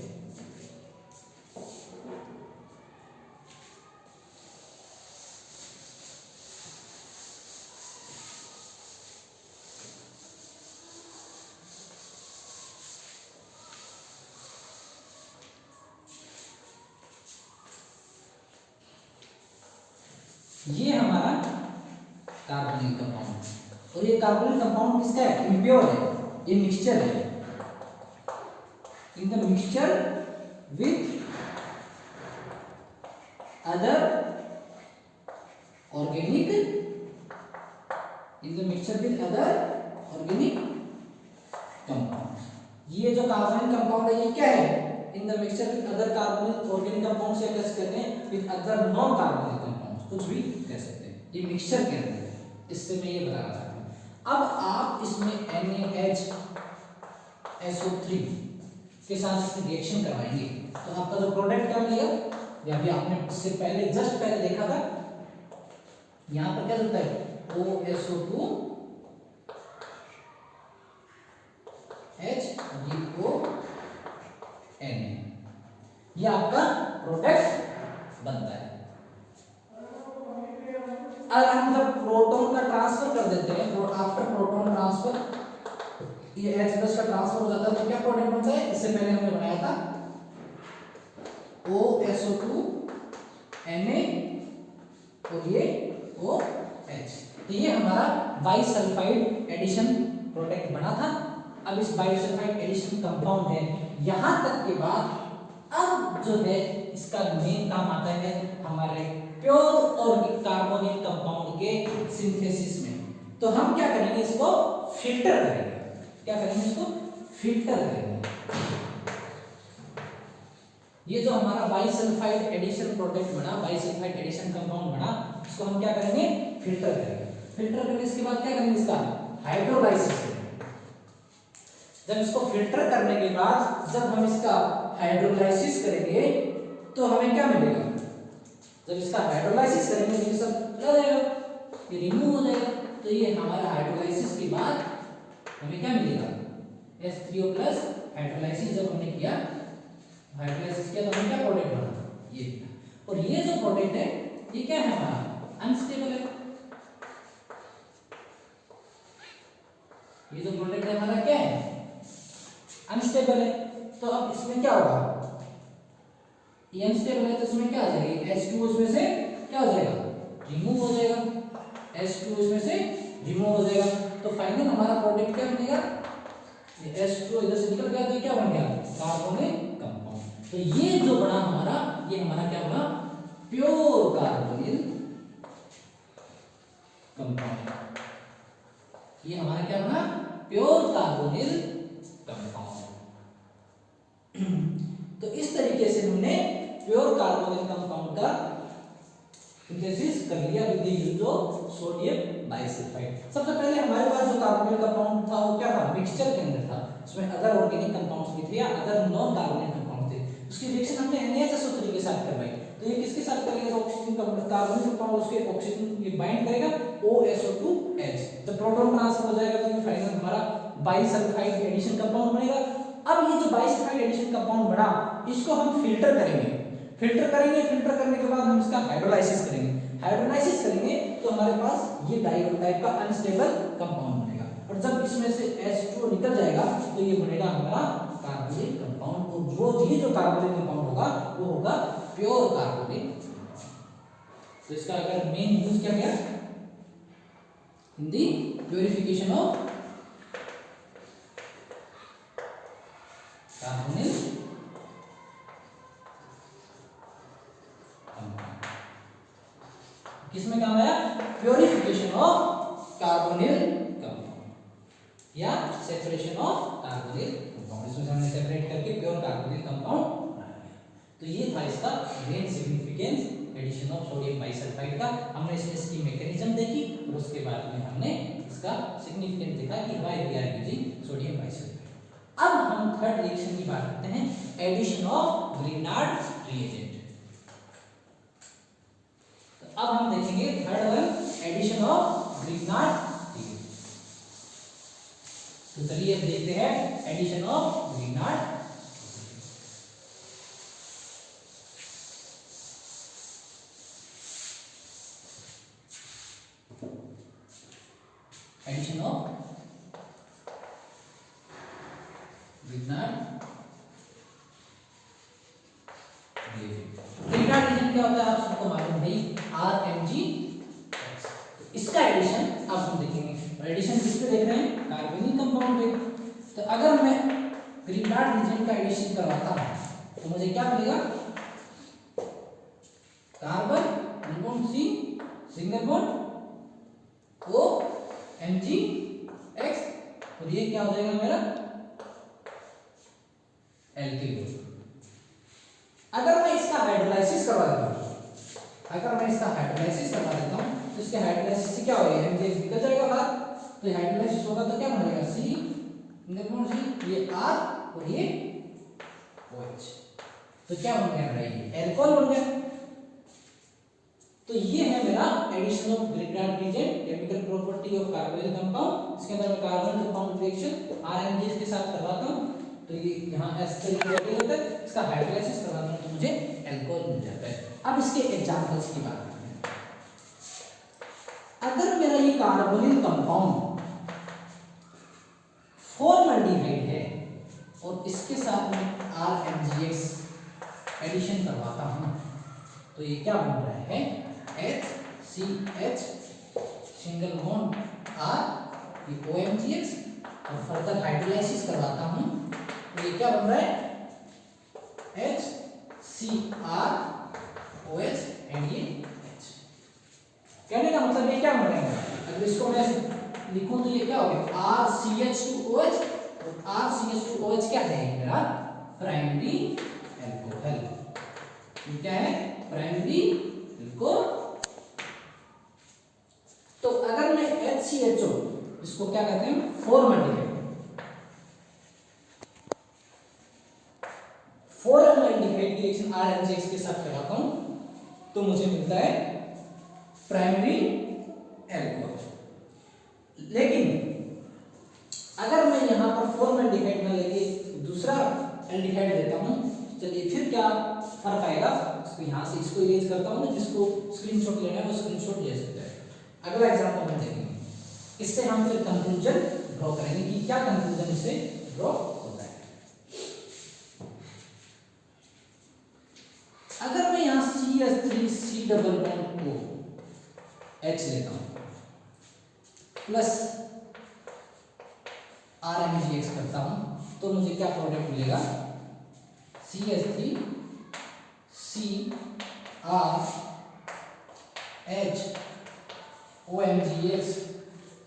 ये हमारा कार्बोनिल कंपाउंड, और ये कार्बोनिल कंपाउंड किसका है? इम्प्योर है, ये मिक्सचर है। In the mixture with other organic, in the mixture with other organic compound. ये जो कार्बोनिल कंपाउंड है ये क्या है? In the mixture with other carbonyl organic compound से कैसे कहते हैं? With other non carbonyl compound, कुछ भी कह सकते हैं। ये मिक्सचर के अंदर है, इससे मैं ये बताना चाहता हूँ। अब आप इसमें NaHSO3 के साथ इसकी रिएक्शन करवाएंगे तो आपका जो प्रोडक्ट क्या मिलेगा? या भी आपने इससे पहले जस्ट पहले देखा था, यहाँ पर क्या होता है? OSO2 HDON, ये आपका प्रोडक्ट बनता है। अगर हम जब प्रोटॉन का ट्रांसफर कर देते हैं, तो आफ्टर प्रोटॉन ट्रांसफर ये H+ का ट्रांसफर हो जाता है, तो क्या प्रोडक्ट बनता है? इससे पहले हमने बनाया था OSO2 Na और ये OH, तो ये हमारा बाइसल्फाइड एडिशन प्रोडक्ट बना था। अब इस बाइसल्फाइड एडिशन कंपाउंड है, यहां तक के बाद अब जो है इसका मेन काम आता है हमारे प्योर ऑर्गेनिक कार्बोनिल कंपाउंड के सिंथेसिस में। तो हम क्या करेंगे? इसको फिल्टर करेंगे। क्या करेंगे? इसको फिल्टर करेंगे। ये जो हमारा बाइसल्फाइड एडिशन प्रोडक्ट बना, बाइसल्फाइड एडिशन कंपाउंड बना, इसको हम क्या करेंगे? फिल्टर करेंगे। फिल्टर करने इसके बाद क्या करेंगे? इसका हाइड्रोलाइसिस करेंगे। जब इसको फिल्टर करने के बाद जब हम इसका हाइड्रोलाइसिस करेंगे तो हमें क्या मिलेगा? जब इसका हाइड्रोलाइसिस करेंगे तो ये सब क्या हो जाएगा? ये रिमूव हो जाएगा। तो ये हमारा हाइड्रोलाइसिस के बाद हमें क्या मिलेगा? H3O+ हाइड्रोलाइसिस जब हमने किया, हाइड्रोलाइसिस किया तो हमें क्या प्रोडक्ट बना? ये। और ये जो प्रोडक्ट है ये क्या है? हमारा अनस्टेबल है। ये जो प्रोडक्ट है हमारा क्या है? अनस्टेबल है। तो अब इसमें क्या होगा? ये अनस्टेबल है तो इसमें क्या आ जाएगा? H2 इसमें से क्या हो जाएगा? रिमूव हो जाएगा। H2 इसमें से रिमूव हो जाएगा, तो फाइनल हमारा प्रोडक्ट क्या बनेगा? ये H2 इधर से निकल गया तो क्या बन गया? Carbonyl compound. तो ये जो बना हमारा, ये हमारा क्या बना? Pure carbonyl compound. ये हमारा क्या बना? Pure carbonyl compound. तो इस तरीके से हमने प्योर कार्बोनिल कंपाउंड का सिंथेसिस कर लिया with the use of sodium bisulphide. सबसे पहले हमारे पास जो कार्बोनिल कंपाउंड था वो क्या था? मिक्सचर के अंदर था, उसमें अदर ऑर्गेनिक कंपाउंड्स भी थे या अदर नॉन कार्बोनिल कंपाउंड थे। उसकी रिएक्शन हमने NaHSO3 के साथ करवाई, तो ये किसके साथ करेगा? ऑक्सीजन कार्बोनिल कंपाउंड उसके ऑक्सीजन ये बाइंड करेगा OSO2H। जब प्रोटॉन ट्रांसफर हो जाएगा तो ये फाइनल हमारा बाइसल्फाइड एडिशन कंपाउंड बनेगा। अब ये जो बाइसल्फाइड एडिशन कंपाउंड बना, इसको हम फिल्टर करेंगे। फिल्टर करने के बाद हम इसका हाइड्रोलाइसिस करेंगे। हाइड्रोलाइसिस करेंगे तो हमारे पास ये डाइऑक्साइड टाइप का अनस्टेबल कंपाउंड बनेगा, और जब इसमें से H2O निकल जाएगा तो ये बनेगा हमारा कार्बोनिल कंपाउंड। और ये जो कार्बोनिल कंपाउंड होगा वो होगा प्योर कार्बोनिल। तो इसका अगर मेन यूज क्या गया? इन दी प्यूरिफिकेशन ऑफ कार्बोनिल कंपाउंड। किसमें काम आया? प्यूरिफिकेशन ऑफ कार्बोनिल कंपाउंड या सेपरेशन ऑफ कार्बोनिल कंपाउंड। इसमें हमने सेपरेट करके प्योर कार्बोनिल कंपाउंड बनाया। तो ये था इसका main significance addition of sodium bisulphide का। हमने इसकी मैकेनिज्म देखी और उसके बाद में हमने इसका सिग्निफिकेंस देखा कि why we are using sodium bisulphide. अब हम थर्ड रिएक्शन की बात करते हैं, एडिशन ऑफ ग्रिग्नार्ड रिएजेंट। तो अब हम देखेंगे third one, addition of Grignard reagent. तो चलिए अब देखते हैं addition of Grignard. Addition of Grignard reagent. Grignard reagent क्या होता है? आप सबको मालूम है, RMG किसे देख रहे हैं, कार्बोनिल कंपाउंड पे। तो अगर मैं ग्रीनडार्ड रीजन का एडिशन करवाता हूं तो मुझे क्या मिलेगा, carbon bond C single bond O MgX, और ये क्या हो जाएगा मेरा एल्किल ग्रुप। अगर मैं इसका हाइड्रोलाइसिस करवा देता हूं, तो इसके हाइड्रोलाइसिस से क्या होगा, MgX निकल जाएगा बाहर। तो हाइड्रोलाइसिस होगा तो क्या बनेगा, C सिंगल बॉन्ड C, ये R और ये OH। तो क्या बन गया मेरा, ये एल्कोहल बन गया। तो ये है मेरा addition of Grignard reagent, chemical property of carbonyl compound. इसके अंदर मैं कार्बन कंपाउंड रिएक्शन RMGS के साथ करवाता हूं, तो ये यहाँ S तरीके होता है, इसका हाइड्रोलाइसिस करवाता हूं तो मुझे एल्कोहल मिल जाता है। अब इसके एग्जांपल्स की बात करते हैं। अगर मेरा ये कार्बोनिल कंपाउंड फॉर्मल्डिहाइड है और इसके साथ में RMGX एडिशन करवाता हूं तो ये क्या बन रहा है, HCH सिंगल बॉन्ड R, ये OMGX, और फर्दर हाइड्रोलाइसिस करवाता हूं तो ये क्या बन रहा है, HCr OH एंड ये H। कहने का मतलब ये क्या बन रहा है, अगर इसको मैं लिखूं तो ये क्या हो गया, RCH2OH, और RCH2OH क्या है मेरा प्राइमरी एल्कोहल। ये क्या है, प्राइमरी एल्कोहल। तो अगर मैं HCHO, इसको क्या कहते हैं, फॉर्मल्डिहाइड, फॉर्मल्डिहाइड की रिएक्शन RMGX के साथ कराता हूं तो मुझे मिलता है प्राइमरी एल्कोहल। लेकिन अगर मैं यहां पर फॉर्मल्डिहाइड ना लेके दूसरा एल्डिहाइड देता हूं, चलिए फिर क्या फर्क आएगा, इसको यहां से इसको इरेज करता हूं ना, जिसको स्क्रीनशॉट लेना है वो स्क्रीनशॉट ले सकता है। अगला एग्जांपल हम देखेंगे, इससे हम फिर कंक्लूजन ड्रॉ करेंगे कि क्या कंक्लूजन इससे ड्रॉ होता है। अगर मैं यहां CH3C double bond O H लेता हूं प्लस RMGX करता हूं तो मुझे क्या प्रोडक्ट मिलेगा, CH3 CR H OMGX,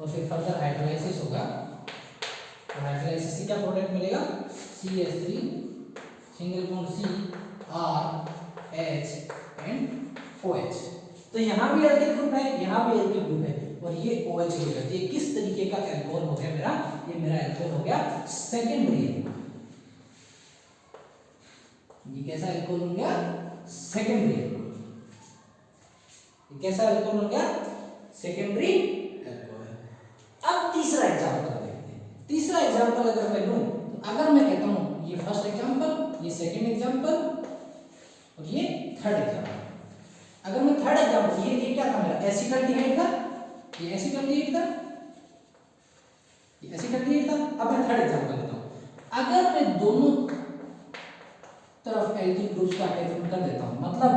और फिर फर्दर हाइड्रोलाइसिस होगा तो हाइड्रोलाइसिस से क्या प्रोडक्ट मिलेगा, CH3 single bond C R H and OH। तो यहाँ भी एल्किल ग्रुप है, यहाँ भी एल्किल ग्रुप है, और ये OH ग्रुप है। ये किस तरीके का एल्कोहल हो गया मेरा, ये मेरा एल्कोहल हो गया सेकेंडरी एल्कोहल। ये कैसा एल्कोहल हो गया, सेकेंडरी एल्कोहल। ये कैसा एल्कोहल हो गया, सेकेंडरी एल्कोहल। अब तीसरा एग्जांपल देखते हैं। तीसरा एग्जांपल अगर मैं लूं तो अगर मैं कहता हूं ये फर्स्ट एग्जांपल, ये सेकंड एग्जांपल और ये थर्ड एग्जांपल। अगर मैं थर्ड एग्जांपल, ये क्या था मेरा, एसिटाल्डिहाइड था, ये एसिटाल्डिहाइड था, ये एसिटाल्डिहाइड था। अब मैं थर्ड एग्जांपल लेता हूं। अगर मैं दोनों तरफ एल्किल ग्रुप्स का अटैचमेंट कर देता हूं, मतलब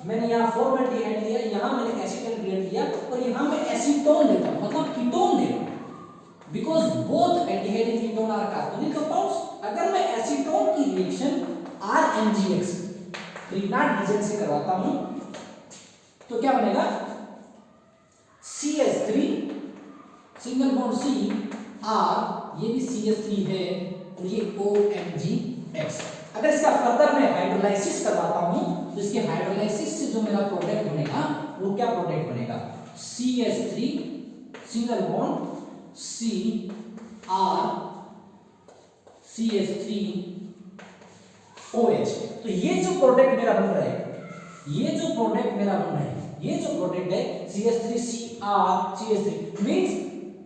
मैंने यहाँ फॉर्मल्डिहाइड लिया, यहाँ मैंने एसिटाल्डिहाइड लिया, और यहाँ मैं एसीटोन लेता हूं, मतलब कीटोन ले रहा हूं, because both aldehyde and ketone are carbonyl compounds. अगर मैं एसीटोन की रिएक्शन RMGX ग्रीनडार्ड रीजन से करवाता हूं तो क्या बनेगा, CH3 single bond C R, ये भी CH3 है, और ये OMGX। अगर इसका फर्दर मैं हाइड्रोलाइसिस करवाता हूं तो इसके हाइड्रोलाइसिस से जो मेरा प्रोडक्ट बनेगा वो क्या प्रोडक्ट बनेगा, CH3 single bond C R CH3 OH। तो ये जो प्रोडक्ट मेरा बन रहा है, ये जो प्रोडक्ट मेरा बन रहा है, ये जो प्रोडक्ट है CH3CR CH3 means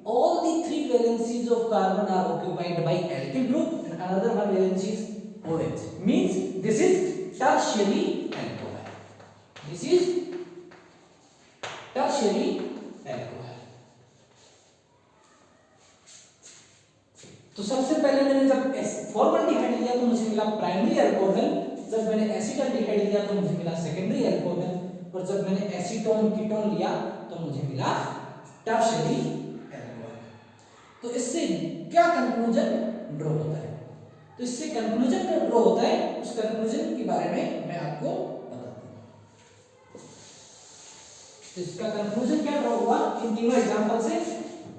all the three valencies of carbon are occupied by alkyl group and another one valence is OH, means this is tertiary alcohol. This is tertiary alcohol. तो सबसे पहले मैंने जब फॉर्मल्डिहाइड लिया तो मुझे मिला प्राइमरी अल्कोहल, जब मैंने एसिटाल्डिहाइड लिया तो मुझे मिला सेकेंडरी अल्कोहल, और जब मैंने एसीटोन कीटोन लिया तो मुझे मिला टर्शियरी अल्कोहल। तो इससे क्या कंक्लूजन ड्रॉ होता है? तो इससे कंक्लूजन जो ड्रॉ होता है उस कंक्लूजन के बारे में मैं आपको बताता हूं। तो इसका कंक्लूजन क्या ड्रॉ हुआ इन तीनों एग्जांपल से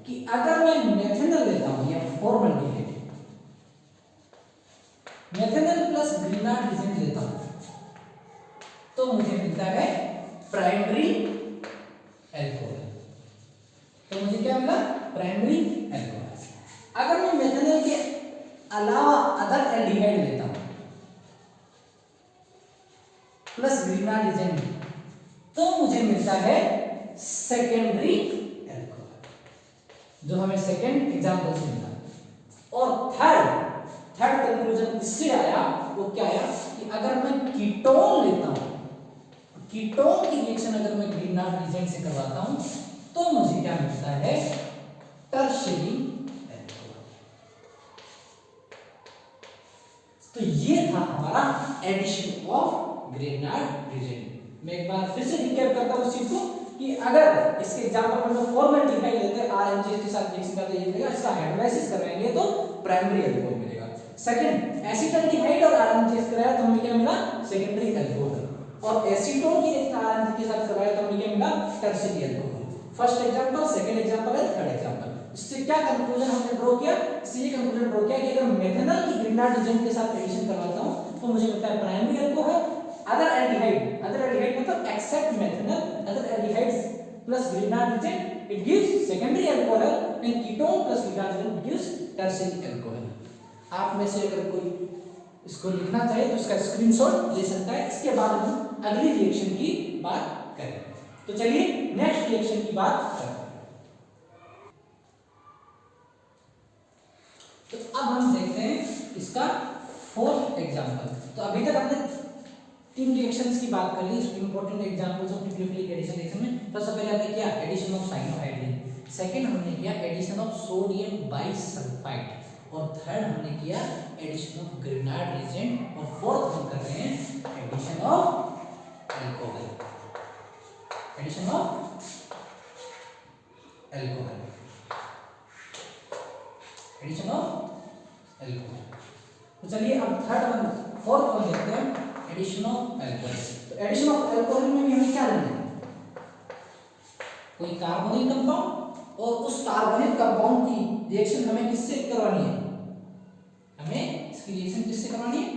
कि अगर मैं मेथेनॉल लेता हूं या formaldehyde, methanol plus Grignard reagent लेता हूं तो मुझे मिलता है प्राइमरी एल्कोहल। तो मुझे क्या मिला? Primary alcohol. अगर मैं मेथेनॉल के अलावा अदर एल्डिहाइड लेता हूं प्लस ग्रीनार्ड रीजेंट तो मुझे मिलता है सेकेंडरी एल्कोहल, जो हमें सेकेंड एग्जांपल से मिला। और थर्ड कंक्लूजन इससे आया, वो क्या आया कि अगर मैं कीटोन लेता हूं, कीटोन की रिएक्शन अगर मैं ग्रीनार्ड रीजेंट से करवाता हूं तो मुझे क्या मिलता है? Tertiary alcohol. तो ये था हमारा एडिशन ऑफ ग्रीनार्ड रीजेंट। मैं एक बार फिर से रिकैप करता हूं उस चीज को कि अगर इसके एग्जांपल हम लोग फॉर्मल्डिहाइड लेते हैं, आरएनजी के साथ रिएक्शन करते हैं, ये इसका हाइड्रोलाइसिस करवाएंगे तो प्राइमरी एल्कोहल मिलेगा। सेकंड एसिटाल्डिहाइड और आरएनजी कराया तो हमें क्या मिला? Secondary alcohol. और एसीटोन की रिएक्शन आरएनजी के साथ करवाया तो हमें क्या मिला? Tertiary alcohol. First example, second example है, थर्ड एग्जांपल। इससे क्या कंक्लूजन हमने ड्रॉ किया? इससे ये कंक्लूजन ड्रॉ किया कि अगर मेथेनॉल की ग्रीनार्ड रीजेंट के साथ एडिशन करवाता हूं तो मुझे मिलता है प्राइमरी एल्कोहल। अदर एल्डिहाइड मतलब except methanol, other aldehydes plus Grignard reagent it gives secondary alcohol and ketone plus Grignard reagent gives tertiary alcohol. आप में से अगर कोई इसको लिखना चाहे तो इसका स्क्रीनशॉट ले सकता है। इसके बाद हम अगली रिएक्शन की बात करेंगे। तो चलिए नेक्स्ट रिएक्शन की बात करते हैं। तो अब हम देखते हैं इसका फोर्थ एग्जांपल। तो अभी तक हमने तीन रिएक्शंस की बात कर ली, important examples of nucleophilic addition reaction में। सबसे पहले हमने किया एडिशन ऑफ साइनोहाइड्रिन, सेकंड हमने किया एडिशन ऑफ सोडियम बाइसल्फाइड, और थर्ड हमने किया एडिशन ऑफ ग्रेनाइड रीजेंट, और फोर्थ हम कर रहे हैं addition of alcohol. Addition of alcohol, addition of alcohol. तो चलिए अब फोर्थ वन देखते हैं, एडिशन ऑफ एल्कोहल। तो एडिशन ऑफ एल्कोहल में भी हमें क्या लेना है? कोई कार्बोनिक कंपाउंड, और उस कार्बोनिक कंपाउंड की रिएक्शन हमें किससे करवानी है? हमें इसकी रिएक्शन किससे करवानी है?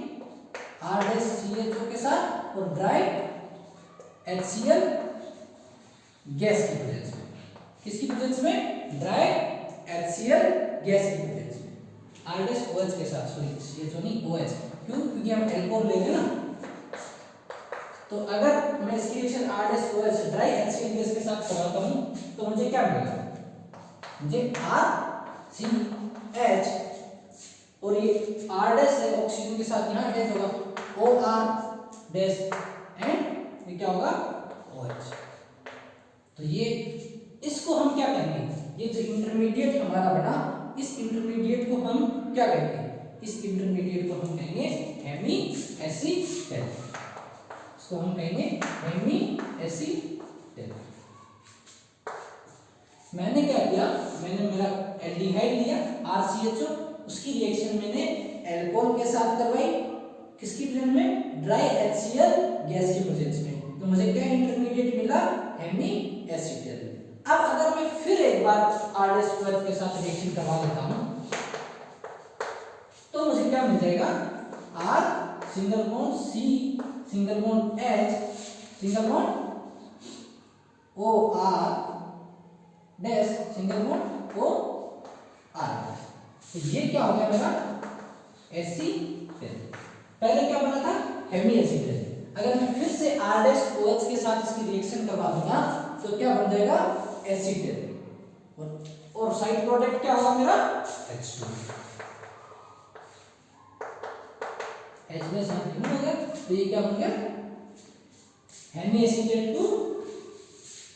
R-CHO के साथ और ड्राई HCl गैस की प्रेजेंस में। किसकी प्रेजेंस में? ड्राई HCl गैस की प्रेजेंस में। R-OH के साथ, सॉरी CHO नहीं OH, क्यों? क्योंकि हम एल्कोहल ले रहे हैं ना। तो अगर मैं इसकी reaction R-OH dry HCl gas के साथ कराता हूं तो मुझे क्या मिलेगा? मुझे RCH और ये R- है ऑक्सीजन के साथ यहाँ अटैच होगा OR- एंड ये क्या होगा? OH। तो ये इसको हम क्या कहेंगे? ये जो इंटरमीडिएट हमारा बना, इस इंटरमीडिएट को हम क्या कहेंगे? इस इंटरमीडिएट को हम कहेंगे हेमी एसीटेट। इसको हम कहेंगे हेमी एसीटेट। मैंने क्या किया? मैंने मेरा एल्डिहाइड लिया RCHO, उसकी रिएक्शन मैंने एल्कोहल के साथ करवाई, किसकी प्रेजेंस में? ड्राई HCl गैस की प्रेजेंस में। तो मुझे क्या इंटरमीडिएट मिला? Hemi acetate. अब अगर मैं फिर एक बार R-OH के साथ रिएक्शन करवा लेता हूं तो मुझे क्या मिल जाएगा? R single bond C single bond H single bond OR dash single bond OR। तो ये क्या हो गया मेरा? एसीटेट। पहले क्या बना था? Hemi acetate. अगर मैं फिर से R-OH के साथ इसकी रिएक्शन करवा दूंगा तो क्या बन जाएगा? एसीटेट। और साइड प्रोडक्ट क्या होगा मेरा? H2। H में साथ हो गया तो ये क्या बन गया? Hemi acetate to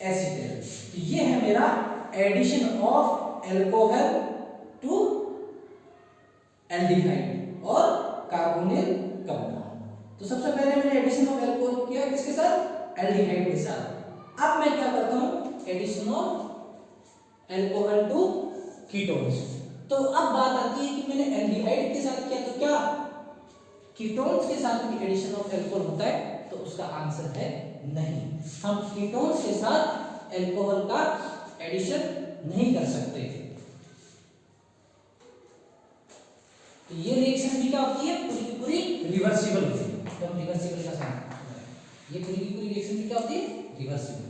acetate. तो ये है मेरा addition of alcohol to aldehyde और कार्बोनिल कंपाउंड। तो सबसे पहले मैंने एडिशन ऑफ एल्कोहल किया किसके साथ? एल्डिहाइड के साथ। अब मैं क्या करता हूं? Addition of alcohol to ketones. तो अब बात आती है कि मैंने एल्डिहाइड के साथ किया, तो क्या कीटोन्स के साथ भी एडिशन ऑफ अल्कोहल होता है? तो उसका आंसर है नहीं, हम कीटोन्स के साथ अल्कोहल का एडिशन नहीं कर सकते। तो ये रिएक्शन भी क्या होती है, पूरी की पूरी रिवर्सिबल होती है। तो हम रिवर्सिबल का साइन, ये पूरी की पूरी रिएक्शन भी क्या होती है, रिवर्सिबल।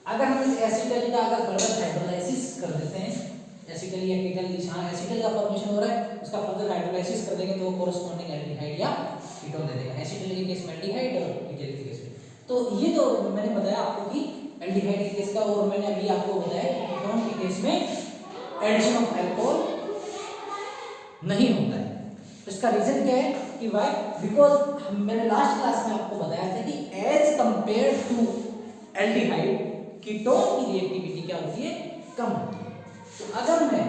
अगर हम इस एसिटल का अगर फर्दर हाइड्रोलाइसिस कर देते हैं, एसिटल या कीटल, जहां एसिटल का फॉर्मेशन हो रहा है उसका फर्दर हाइड्रोलाइसिस कर देंगे तो वो कोरस्पॉन्डिंग एल्डिहाइड या कीटोन दे देगा, एसिटल के केस में एल्डिहाइड और कीटल के केस में। तो ये तो मैंने बताया आपको कि एल्डिहाइड के केस का, और मैंने अभी आपको बताया कि कीटोन के केस में एडिशन ऑफ अल्कोहल नहीं होता है। इसका रीजन क्या है कि व्हाई, बिकॉज मैंने लास्ट क्लास में आपको बताया था कि as compare to aldehyde ketone की रिएक्टिविटी क्या होती है, कम होती है। तो अगर मैं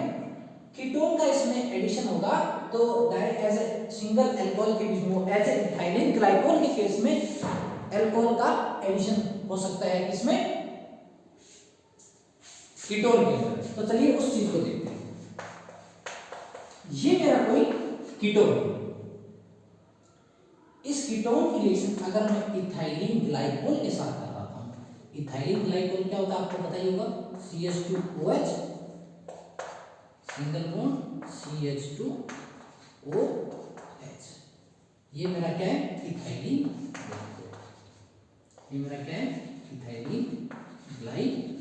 कीटोन का इसमें एडिशन होगा तो direct as a single alcohol के बीच में, एज ए इथाइलिन ग्लाइकोल के केस में अल्कोहल का एडिशन हो सकता है, इसमें कीटोन के अंदर। तो चलिए उस चीज को देखते हैं। ये मेरा कोई कीटोन है, इस कीटोन की रिएक्शन अगर मैं इथाइलिन ग्लाइकोल के साथ करवाता हूं, इथाइलिन ग्लाइकोल क्या होता है आपको पता ही होगा, CH2OH सिंगल बॉन्ड CH2OH, ये मेरा क्या है, इथाइलिन ग्लाइकोल, ये मेरा क्या है, इथाइलिन ग्लाइकोल।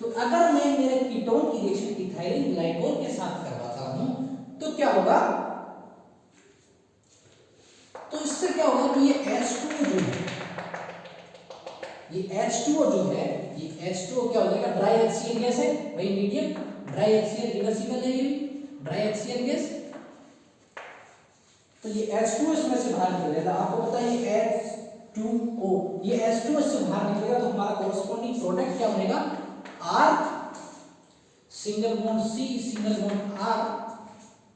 तो अगर मैं मेरे कीटोन की रिएक्शन इथाइलिन ग्लाइकोल के साथ करवाता हूं तो क्या होगा, तो इससे क्या होगा कि ये H2O जो है, ये H2O जो है, ये H2O क्या हो जाएगा, ड्राई HCl गैस है, वही मीडियम ड्राई HCl रिवर्सिबल है, ये ड्राई HCl गैस। तो ये H2O इसमें से बाहर निकलेगा, आपको पता है ये H2O, ये H2O से बाहर निकलेगा तो हमारा कोरस्पॉन्डिंग प्रोडक्ट क्या बनेगा, R single bond C single bond R,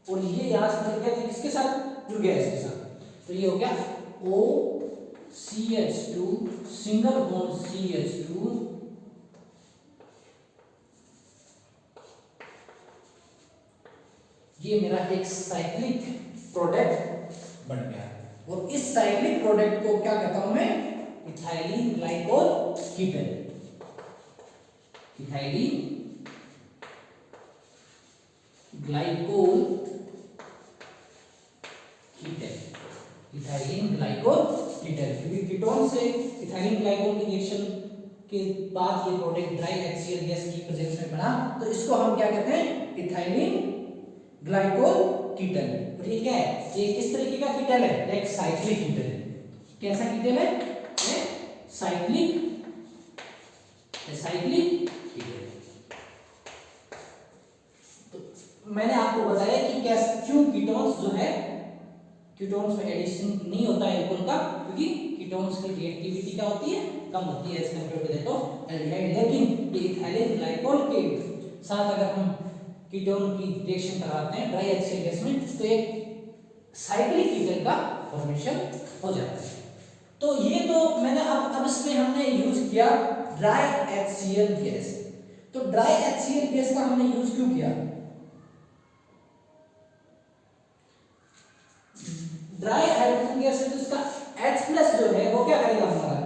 और ये यहां से निकल गया, किसके साथ जुड़ गया, इसके साथ। तो ये हो गया OCH2 सिंगल बॉन्ड CH2, ये मेरा एक साइक्लिक प्रोडक्ट बन गया, और इस साइक्लिक प्रोडक्ट को क्या कहता हूं मैं, ethylene glycol Keaton, ethylene glycol Keaton, ethylene glycol Keaton, क्योंकि कीटोन से इथाइलिन ग्लाइकोल की रिएक्शन के बाद ये प्रोडक्ट ड्राई HCl गैस की प्रेजेंस में बना, तो इसको हम क्या कहते हैं, इथाइलिन ग्लाइकोल कीटन। ठीक है, ये किस तरीके का कीटन है, एक साइक्लिक कीटन है। कैसा कीटन है, साइक्लिक कीटन। तो मैंने आपको बताया कि कैसे, क्यों कीटोन्स जो है, कीटोन्स में एडिशन नहीं होता है अल्कोहल का, क्योंकि कीटोन्स की रिएक्टिविटी क्या होती है, कम होती है as compare to that of aldehyde. लेकिन ये इथाइलिन ग्लाइकोल के साथ अगर हम कीटोन की रिएक्शन कराते हैं ड्राई HCl गैस में, तो एक साइक्लिक कीटन का फॉर्मेशन हो जाता है। तो ये तो मैंने अब इसमें हमने यूज किया ड्राई HCl गैस। तो ड्राई HCl गैस का हमने यूज क्यों किया, ड्राई हाइड्रोजन गैस है तो इसका H+ जो है वो क्या करेगा, हमारा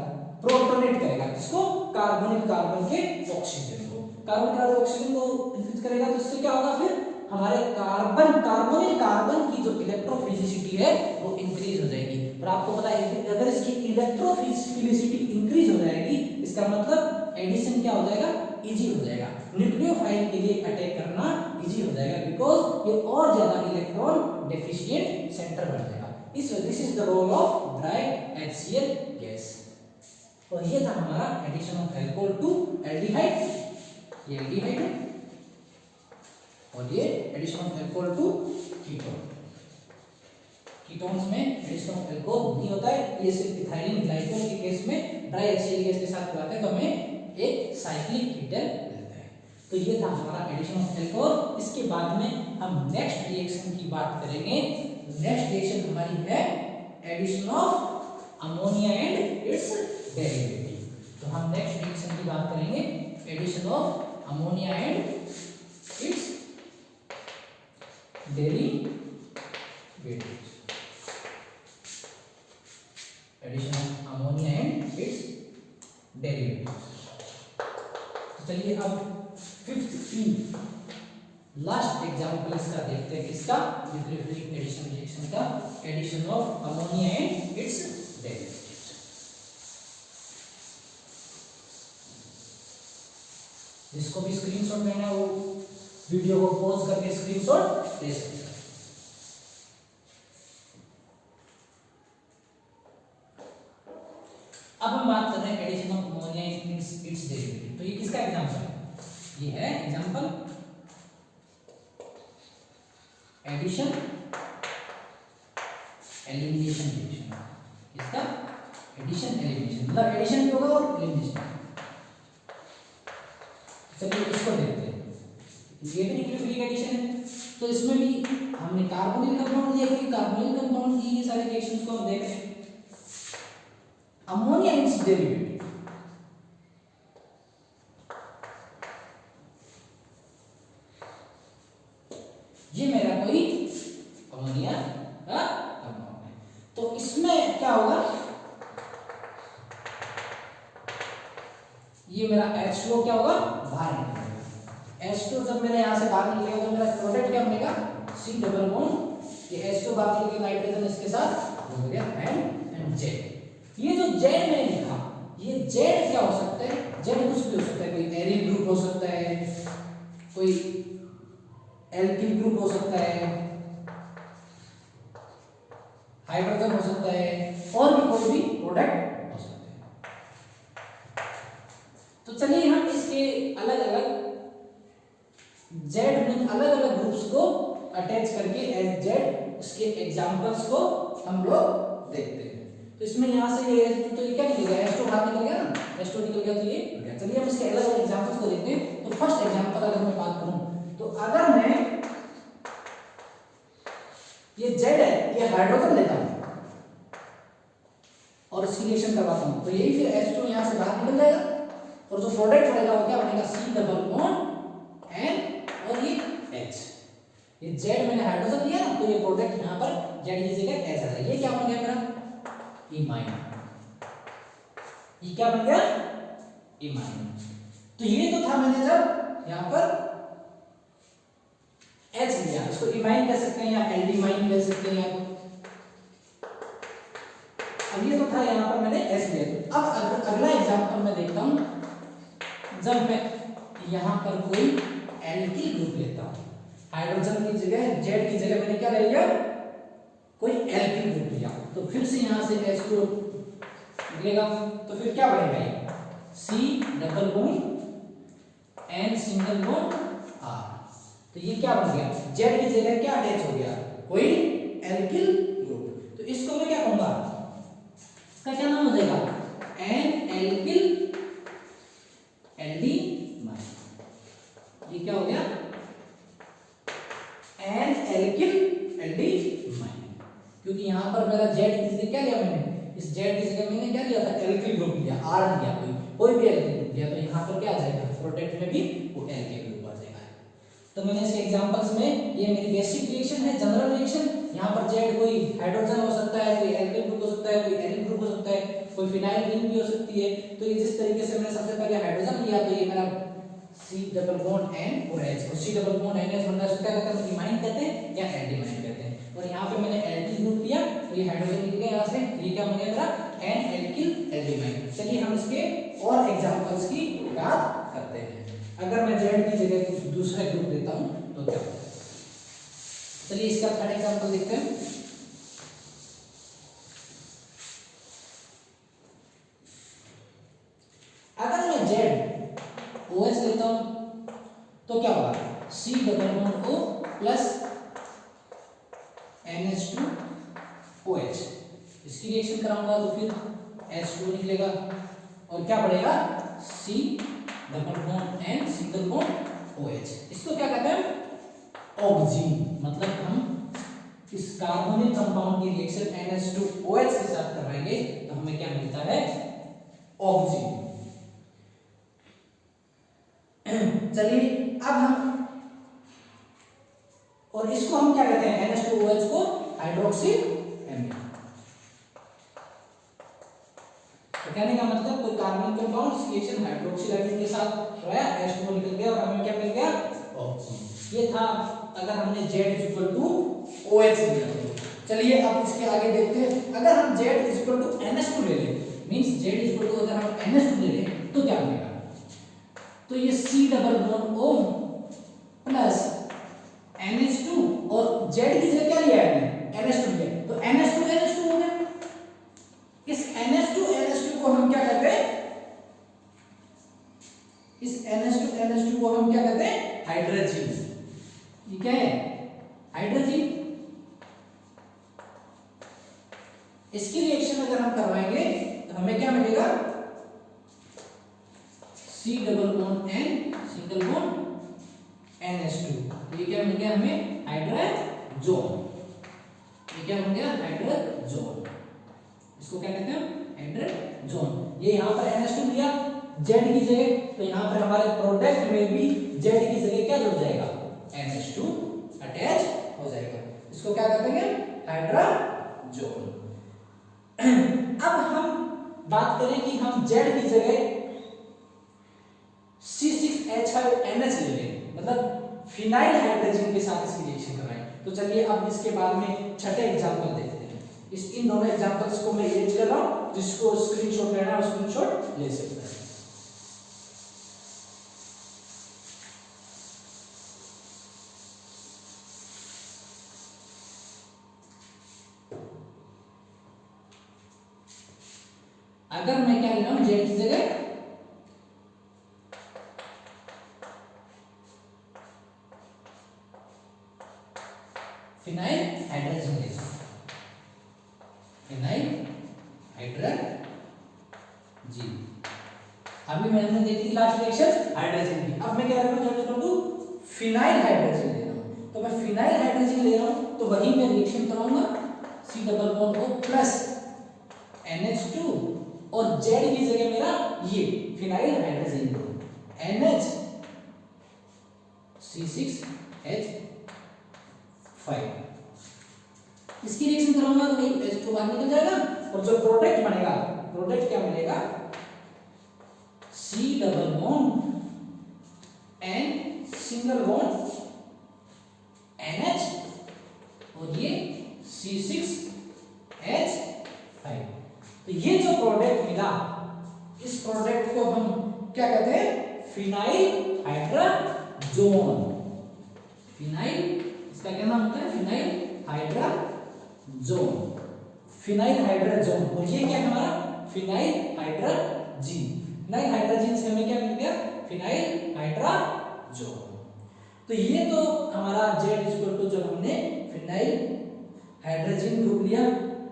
प्रोटोनेट करेगा, किसको, कार्बोनिल कार्बन के ऑक्सीजन को, कार्बन कार्बन ऑक्सीजन को इंक्रीज करेगा, तो इससे क्या होगा, फिर हमारे कार्बोनिल कार्बन की जो इलेक्ट्रोफिलिसिटी है वो इंक्रीज हो जाएगी। और आपको पता है अगर इसकी इलेक्ट्रोफिलिसिटी इंक्रीज हो जाएगी, इसका मतलब एडिशन क्या हो जाएगा, इजी हो जाएगा, न्यूक्लियोफाइल के लिए अटैक करना इजी हो जाएगा, बिकॉज ये और ज्यादा इलेक्ट्रॉन डेफिशिएंट सेंटर बन जाएगा। इस this is the role of dry HCl gas. और ये था हमारा addition of alcohol to aldehyde, ये एल्डिहाइड है, और ये addition of alcohol to ketone. Ketones में एडिशन ऑफ अल्कोहल नहीं होता है, ये सिर्फ इथाइलिन ग्लाइकोल के केस में ड्राई HCl गैस के साथ कराते हैं तो हमें एक साइक्लिक कीटन मिलता है। तो ये था हमारा एडिशन ऑफ अल्कोहल। इसके बाद में हम नेक्स्ट रिएक्शन की बात करेंगे। नेक्स्ट रिएक्शन हमारी है addition of ammonia and its derivative. तो हम नेक्स्ट रिएक्शन की बात करेंगे addition of ammonia and its derivatives, addition of ammonia and its derivatives. चलिए अब फिफ्थ लास्ट एग्जांपल इसका देखते हैं, किसका, न्यूक्लियोफिलिक एडिशन रिएक्शन का, addition of ammonia and its derivatives. जिसको भी स्क्रीनशॉट लेना है वो वीडियो को पॉज करके स्क्रीनशॉट ले सकते हैं। अब हम बात कर रहे हैं addition of ammonia and its derivative. तो ये किसका एग्जांपल है, ये है एग्जांपल एडिशन एलिमिनेशन रिएक्शन। इसका एडिशन एलिमिनेशन मतलब एडिशन भी होगा और एलिमिनेशन। चलिए इसको देखते हैं, ये भी न्यूक्लियोफिलिक एडिशन है। तो इसमें भी हमने कार्बोनिल कंपाउंड दिया, कोई कार्बोनिल कंपाउंड की ये सारे रिएक्शंस को हम देख रहे हैं। अमोनिया एंड इट्स डेरिवेटिव, ये मेरा कोई अमोनिया का कंपाउंड है। तो इसमें क्या होगा, ये मेरा H2O क्या होगा, बाहर निकलेगा। H2 जब मेरे यहां से बाहर निकलेगा तो मेरा प्रोडक्ट क्या बनेगा, C डबल बॉन्ड, ये H2 बाहर निकल के नाइट्रोजन इसके साथ हो गया N Z। ये जो Z मैंने लिखा, ये Z क्या हो सकता है, Z कुछ भी हो सकता है, कोई एरिल ग्रुप हो सकता है, कोई एल्किल ग्रुप हो सकता है, हाइड्रोजन हो सकता है, और भी कोई भी प्रोडक्ट हो सकता है। तो चलिए हम इसके अलग अलग Z में अलग अलग ग्रुप्स को अटैच करके एज Z उसके एग्जांपल्स को हम लोग देखते हैं। तो इसमें यहाँ से ये तो ये क्या निकल गया, H2 बाहर निकल गया ना, H2 निकल गया तो ये हो गया। चलिए हम इसके अलग अलग एग्जांपल्स को देखते हैं। तो फर्स्ट एग्जांपल अगर मैं बात करूं, तो अगर मैं ये Z है, ये हाइड्रोजन लेता हूं और इसकी रिएक्शन करवाता हूं, तो यही फिर H2 यहां से बाहर निकल जाएगा और जो प्रोडक्ट बनेगा वो क्या बनेगा, C डबल बॉन्ड N और ये H। ये Z मैंने हाइड्रोजन लिया तो ये प्रोडक्ट यहां पर Z की जगह H आ जाएगा। ये क्या बन गया मेरा, इमाइन। ये क्या बन गया, इमाइन। तो ये तो था मैंने जब यहां पर H लिया, इसको इमाइन कह सकते हैं या एल्डिमाइन कह सकते हैं। अब ये तो था यहां पर मैंने S लिया। तो अब अगला एग्जांपल मैं देखता हूं, जब मैं यहां पर कोई एल्किल ग्रुप लेता हूं, हाइड्रोजन की जगह Z की जगह मैंने क्या ले लिया, कोई एल्किल ग्रुप लिया, तो फिर से यहां से H2 निकलेगा। तो फिर क्या बनेगा, ये C double bond N single bond R। तो ये क्या बन गया, Z की जगह क्या अटैच हो गया, कोई एल्किल ग्रुप। तो इसको मैं क्या कहूंगा, इसका क्या नाम हो जाएगा, N एल्किल एल्डिमाइन। ये क्या हो गया, N एल्किल एल्डिमाइन, क्योंकि यहां पर मेरा Z की जगह क्या लिया मैंने, इस Z की जगह मैंने क्या लिया था, एल्किल ग्रुप लिया, R लिया, कोई भी एल्किल ग्रुप लिया, तो यहां पर क्या आ जाएगा, प्रोडक्ट में भी वो एल्किल ग्रुप आ जाएगा। तो मैंने इसके एग्जांपल्स में, ये मेरी बेसिक रिएक्शन है, जनरल रिएक्शन। यहाँ पर Z कोई हाइड्रोजन हो सकता है, कोई एल्किल ग्रुप हो सकता है, कोई एरिल ग्रुप हो सकता है, कोई फिनाइल रिंग भी हो सकती है। तो ये जिस तरीके से मैंने सबसे पहले हाइड्रोजन लिया, तो ये मेरा C डबल बॉन्ड N और H, और C डबल बॉन्ड NH बनता है, क्या कहते हैं, इमाइन कहते हैं या एल्डिमाइन कहते हैं। और यहाँ पे मैंने एल्किल ग्रुप लिया, तो ये हाइड्रोजन निकल गया यहाँ से, ये क्या बन गया मेरा, N एल्किल एल्डिमाइन। चलिए हम इसके और एग्जांपल्स की बात करते हैं। अगर मैं Z की जगह कुछ दूसरा ग्रुप लेता हूं तो क्या होगा, चलिए इसका थर्ड एग्जांपल देखते हैं। अगर मैं Z OH लेता हूं तो क्या होगा, C double bond O plus NH2OH, इसकी रिएक्शन कराऊंगा तो फिर H2 निकलेगा और क्या बढ़ेगा, C double bond N single bond OH। इसको क्या कहते हैं, ऑक्सीजन। मतलब हम इस कार्बोनिल कंपाउंड की रिएक्शन NH2OH के साथ करवाएंगे तो हमें क्या मिलता है, ऑक्सीजन। चलिए अब हम, और इसको हम क्या कहते हैं, NH2OH को हाइड्रोक्सिल एमीन। तो कहने का मतलब कोई carbon compound reaction hydroxyl amine के साथ होया, H2O निकल गया और हमें क्या मिल गया, ऑक्सीजन। ये था अगर हमने Z=OH लिया तो। चलिए अब इसके आगे देखते हैं, अगर हम Z=NH2 ले लें, मींस Z अगर हम NH2 ले लें तो क्या बनेगा, तो ये C+O प्लस NH2 और Z की जगह क्या लिया है हमने, NH2 लिया, तो NH2 हो गया। इस NH2 को हम क्या कहते हैं, इस NH2 को हम क्या कहते हैं, हाइड्रोजन। ये क्या है, हाइड्रोजन। इसकी रिएक्शन अगर हम करवाएंगे तो हमें क्या मिलेगा, C+N सिंगल बॉन्ड NH2, ये क्या मिल गया हमें, हाइड्रोजन। ये क्या बन गया, हाइड्रोजन। इसको क्या कहते हैं, हाइड्रोजन। ये यहाँ पर NH2 दिया Z की जगह, तो यहाँ पर हमारे प्रोडक्ट में भी Z की जगह क्या जुड़ जाएगा, NH2 अटैच हो जाएगा। इसको क्या कहते हैं, हाइड्रोजन। अब हम बात करें कि हम Z की जगह C6H5NH ले लें, मतलब फिनाइल हाइड्रोजन के साथ इसकी रिएक्शन कराएं। तो चलिए अब इसके बाद में छठे एग्जांपल देखते हैं। इन दोनों एग्जांपल्स को मैं इरेज कर रहा हूं, जिसको स्क्रीनशॉट लेना है वो स्क्रीनशॉट ले सकता है। अगर मैं क्या ले रहा हूं, Z की जगह फिनाइल हाइड्रोजन ले रहा हूं, फिनाइल हाइड्रोजन। अभी मैंने देखी थी लास्ट रिएक्शन हाइड्रोजन की, अब मैं क्या कर रहा हूं, फिनाइल हाइड्रोजन ले रहा हूं। तो मैं फिनाइल हाइड्रोजन ले रहा हूं तो वही मैं रिएक्शन कराऊंगा, C+O प्लस NH2 और Z की जगह मेरा ये फिनाइल हाइड्रोजन NH C6H5, इसकी रिएक्शन कराऊंगा तो वही H2 बाहर निकल जाएगा और जो प्रोडक्ट बनेगा, प्रोडक्ट क्या मिलेगा, C+O N single bond NH और ये C6H5। तो ये जो प्रोडक्ट मिला, इस प्रोडक्ट को हम क्या कहते हैं, फिनाइल हाइड्रोजन। फिनाइल, इसका क्या नाम होता है, फिनाइल हाइड्रोजन, फिनाइल हाइड्रोजन। और ये क्या हमारा, फिनाइल हाइड्रोजन। फिनाइल हाइड्रोजन से हमें क्या मिल गया, फिनाइल हाइड्रोजन। तो ये तो हमारा Z जो हमने फिनाइल हाइड्रोजन ग्रुप लिया।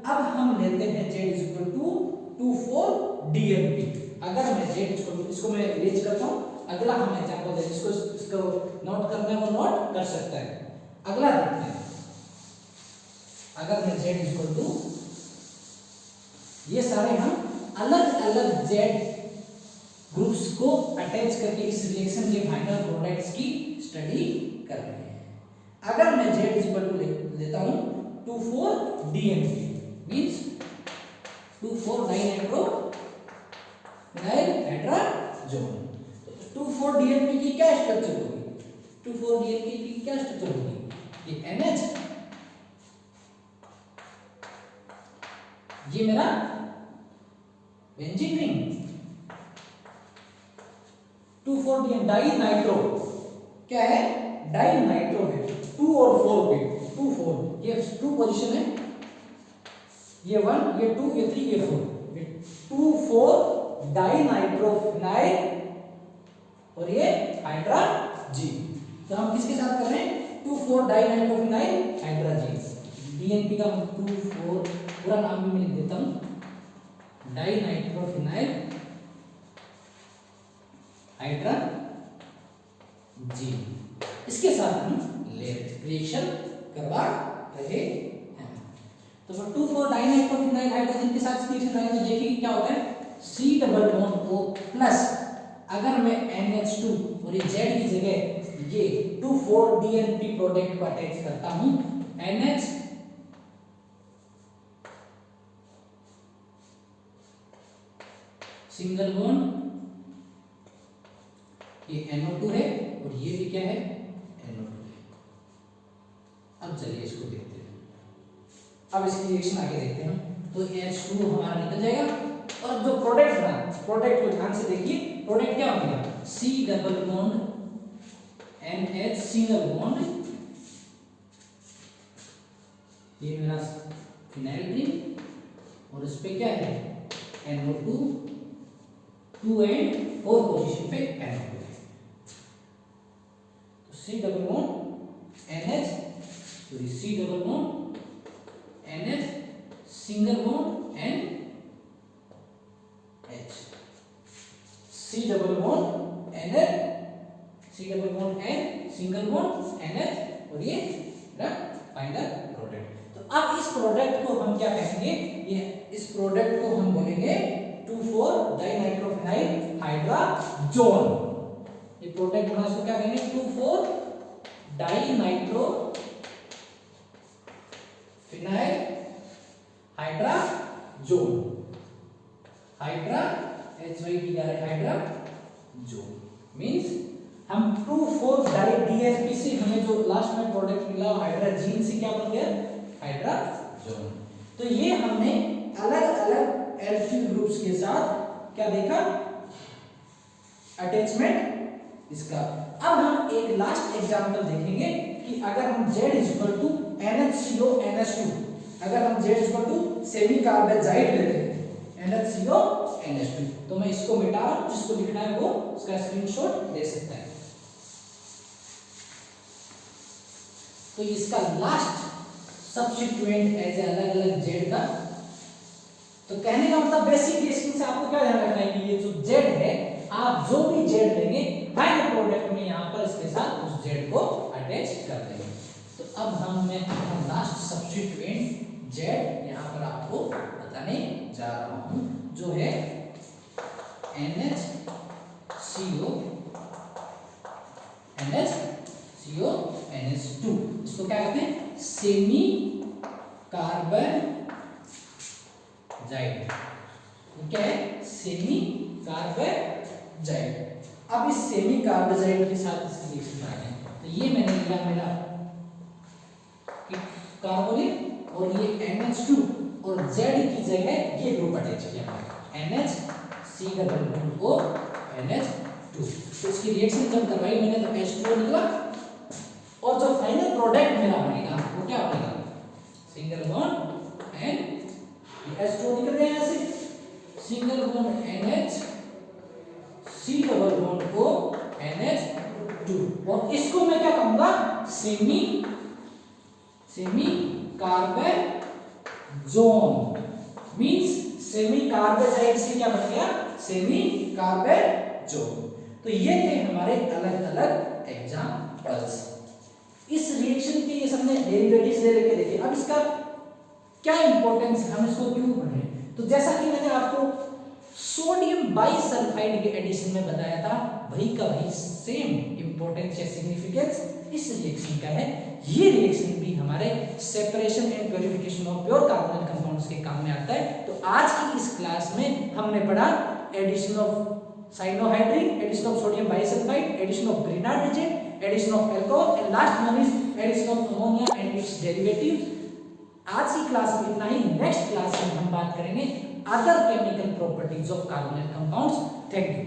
अब हम लेते हैं Z=2,4-DNP। अगर मैं Z इसको मैं इरेज करता हूं, अगला हम एग्जांपल है, इसको नोट करना है वो नोट कर सकता है। अगला देखते हैं, अगर मैं Z ये सारे हम अलग अलग Z ग्रुप्स को अटैच करके इस रिएक्शन के फाइनल प्रोडक्ट्स की स्टडी कर रहे हैं। अगर मैं Z लेता हूं 2,4-DNP मींस 2,4-डाइनाइट्रो फिनाइल हाइड्रोजन। तो 2,4-DNP की क्या स्ट्रक्चर होगी, 2,4-DNP की क्या स्ट्रक्चर होगी, ये NH, ये मेरा बेंजीन रिंग, 2,4-DN डाइनाइट्रो क्या है, डाइनाइट्रो है, 2 और 4 पे 2,4 ये 2 पोजीशन है, ये 1 ये 2 ये 3 ये 4, 2,4 डाइनाइट्रोफिनाइल और ये हाइड्रोजन। तो हम किसके साथ कर रहे हैं, 2,4 डाइनाइट्रोफिनाइल हाइड्रोजन। DNP का 2,4 पूरा नाम भी मैं लिख देता हूं, डाइनाइट्रोफिनाइल हाइड्रोजन। इसके साथ हम रिएक्शन करवा रहे हैं। तो 2,4 डाइनाइट्रोफिनाइल हाइड्रोजन के साथ रिएक्शन करेंगे तो देखिए क्या होता है, C+O प्लस, अगर मैं NH2 और और ये Z की जगह ये 2,4-DNP प्रोडक्ट को अटैच करता हूं NH सिंगल बॉन्ड, ये NO2 है और ये भी क्या है NO2 है। अब चलिए इसको देखते हैं, अब इसकी रिएक्शन आगे देखते हैं हम। तो H2 हमारा निकल जाएगा और जो प्रोडक्ट बना, प्रोडक्ट को ध्यान से देखिए, प्रोडक्ट क्या हो गया C double bond NH single bond, ये मेरा फिनाइल रिंग और इस पे क्या है NO2 2 एंड 4 पोजीशन पे NO2 है। तो C double bond NH, sorry C double bond NH single bond and H, C double bond NH C double bond N single bond NH और ये फाइनल प्रोडक्ट। तो अब इस प्रोडक्ट को हम क्या कहेंगे, ये इस प्रोडक्ट को हम बोलेंगे 2,4-डाइनाइट्रोफिनाइल हाइड्राजोन। ये प्रोडक्ट बना, इसको क्या कहेंगे two four dinitrophenyl hydrazone, hydra HYD hydrazone means हम 2,4-DNP से हमें जो लास्ट में प्रोडक्ट मिला हाइड्राजीन से क्या बन गया हाइड्राजोन। तो ये हमने अलग अलग एल्किल ग्रुप्स के साथ क्या देखा अटैचमेंट इसका। अब हम एक लास्ट एग्जांपल देखेंगे कि अगर हम Z NHCO NH2, अगर हम Z सेमी कार्बेजाइड लेते हैं NHCO NH2, तो मैं इसको मिटा रहा हूं, जिसको लिखना है वो उसका स्क्रीनशॉट ले सकता है। तो इसका लास्ट सब्स्टिट्यूएंट एज अलग अलग Z का, तो कहने का मतलब बेसिक रिएक्शन से आपको क्या ध्यान रखना है कि ये जो Z है, आप जो भी Z लेंगे फाइनल प्रोडक्ट में यहाँ पर इसके साथ उस Z को अटैच कर देंगे। तो अब मैं लास्ट सब्स्टिट्यूएंट Z यहाँ पर आपको बताने जा रहा हूँ, जो है NH2। इसको क्या कहते हैं सेमी कार्बन जाइड, क्या है सेमी कार्बेजाइड। अब इस सेमी कार्बेजाइड के साथ इसकी रिएक्शन बनाना है, तो ये मैंने लिया मेरा कार्बोनिल और ये NH2 और Z की जगह ये ग्रुप अटैच किया NHC double bond O NH2। तो इसकी रिएक्शन जब करवाई मैंने तो H2O निकला और जो फाइनल प्रोडक्ट मेरा बनेगा वो क्या बनेगा सिंगल बॉन्ड एंड H2O निकल गया यहाँ से, single bond NH C double bond O NH2, और इसको मैं क्या कहूंगा semi carbazide means semi carbazide से क्या बन गया सेमी कार्बेजाइड। तो ये थे हमारे अलग अलग एग्जांपल्स। इस रिएक्शन के ये सबने डेरिवेटिव्स ले लेके देखे। अब इसका क्या इंपॉर्टेंस है, हम इसको क्यों पढ़ रहे हैं, तो जैसा कि मैंने आपको सोडियम बाइसल्फाइड के एडिशन में बताया था, वही का वही सेम इंपॉर्टेंस या सिग्निफिकेंस इस रिएक्शन का है। ये रिएक्शन भी हमारे separation and purification of pure carbonyl compounds के काम में आता है। तो आज की इस क्लास में हमने पढ़ा addition of cyanohydrin, addition of sodium bisulphide, addition of Grignard agent, addition of alcohol and last one is addition of ammonia and its derivatives. आज की क्लास में इतना ही। नेक्स्ट क्लास में हम बात करेंगे other chemical properties of carbonyl compounds. Thank you.